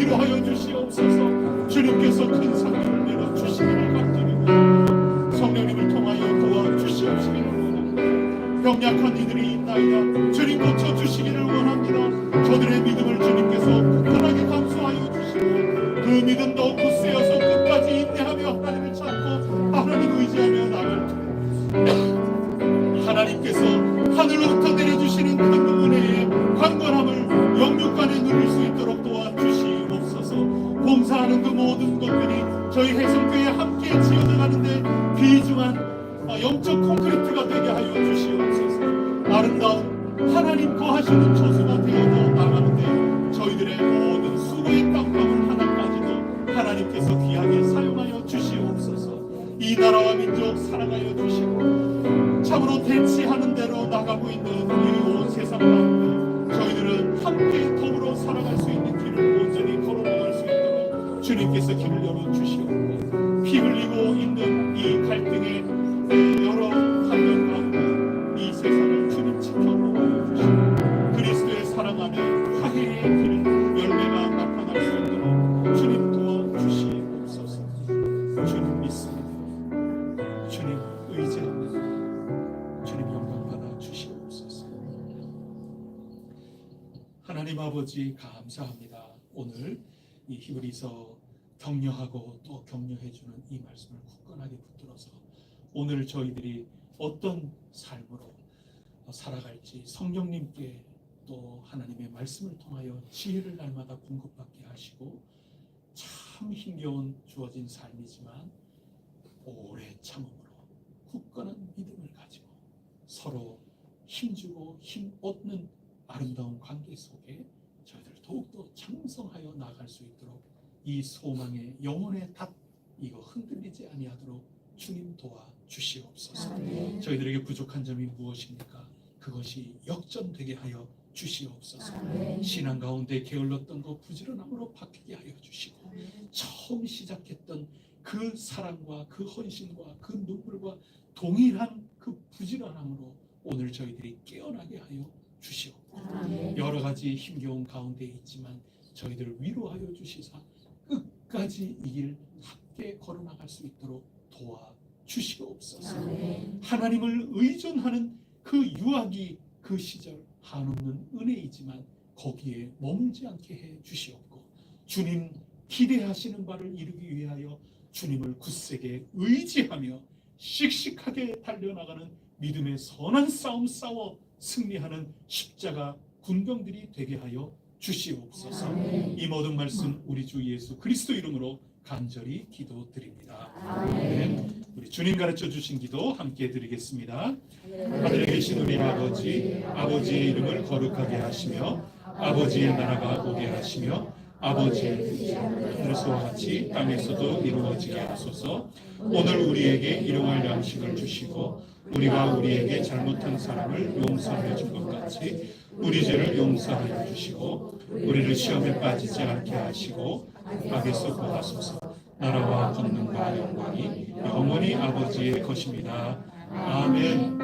위로하여 주시옵소서. 주님께서 큰 상급을 내려 주시기를 간절히 성령님을 통하여 도와주시옵시기를 원합니다. 병약한 이들이 있나이다. 주님 고쳐주시기를 원합니다. 저들의 믿음을 주님께서 굳건하게 감수하여 주시고 그 믿음 더욱 굳세어서 끝까지 인내하며 하나님을 찾고 하나님 의지하며 나갈 하나님께서 하늘로부터 내려주시는 큰 은혜의 강건함을 영육간에 누릴 수 있도록 도와주시옵소서. 봉사하는 그 모든 것들이 저희 혜성교회에 함께 지어져 가는데 귀중한 영적 콘크리트가 되게 하여 주시옵소서. 아름다운 하나님 거하시는 조수가 되어져 나가는데 저희들의 모든 수고의 땀방울 하나까지도 하나님께서 귀하게 사용하여 주시옵소서. 이 나라와 민족 사랑하여 주시고 참으로 대치하는 대로 나가고 있는 이 온 세상 가운데 저희들은 함께 더불어 살아갈 수 있는 길을 온전히 걸어나갈 수 있도록 주님께서 길을 열어주시옵고 피 흘리고 있는 이 갈등의 여러 환경 가운데 이 세상을 주님 지켜보아 주시고 그리스도의 사랑 안에 화해의 길을 열매가 나타날 수 있도록 주님 도와주시옵소서. 주님 믿습니다. 주님 의지합니다. 주님 영광 받아 주시옵소서. 하나님 아버지 감사합니다. 오늘 이 히브리서 격려하고 또 격려해주는 이 말씀을 굳건하게 붙들어서 오늘 저희들이 어떤 삶으로 살아갈지 성령님께 또 하나님의 말씀을 통하여 지혜를 날마다 공급받게 하시고 참 힘겨운 주어진 삶이지만 오래 참음으로 굳건한 믿음을 가지고 서로 힘주고 힘 얻는 아름다운 관계 속에 저희들 더욱더 장성하여 나아갈 수 있도록 이 소망의 영혼의 닷 이거 흔들리지 아니하도록 주님 도와주시옵소서. 저희들에게 부족한 점이 무엇입니까? 그것이 역전되게 하여 주시옵소서. 신앙 가운데 게을렀던 것 부지런함으로 바뀌게 하여 주시고 처음 시작했던 그 사랑과 그 헌신과 그 눈물과 동일한 그 부지런함으로 오늘 저희들이 깨어나게 하여 주시옵소서. 여러 가지 힘겨운 가운데 있지만 저희들을 위로하여 주시사 끝까지 이 길 함께 걸어나갈 수 있도록 도와주시옵소서. 하나님을 의존하는 그 유아기 그 시절 한없는 은혜이지만 거기에 머물지 않게 해 주시옵고 주님 기대하시는 바를 이루기 위하여 주님을 굳세게 의지하며 씩씩하게 달려나가는 믿음의 선한 싸움 싸워 승리하는 십자가 군병들이 되게 하여 주시옵소서. 이 모든 말씀 우리 주 예수 그리스도 이름으로 간절히 기도드립니다. 아멘. 우리 주님 가르쳐 주신 기도 함께 드리겠습니다. 하늘에 계신 우리 아버지, 아버지의 이름을 거룩하게 하시며 아버지의 나라가 오게 하시며 아버지의 뜻이 하늘에서와 같이 땅에서도 이루어지게 하소서. 오늘 우리에게 일용할 양식을 주시고 우리가 우리에게 잘못한 사람을 용서하여 준 것 같이 우리 죄를 용서하여 주시고 우리를 시험에 빠지지 않게 하시고 악에서 구하소서. 나라와 권능과 영광이 영원히 아버지의 것입니다. 아멘.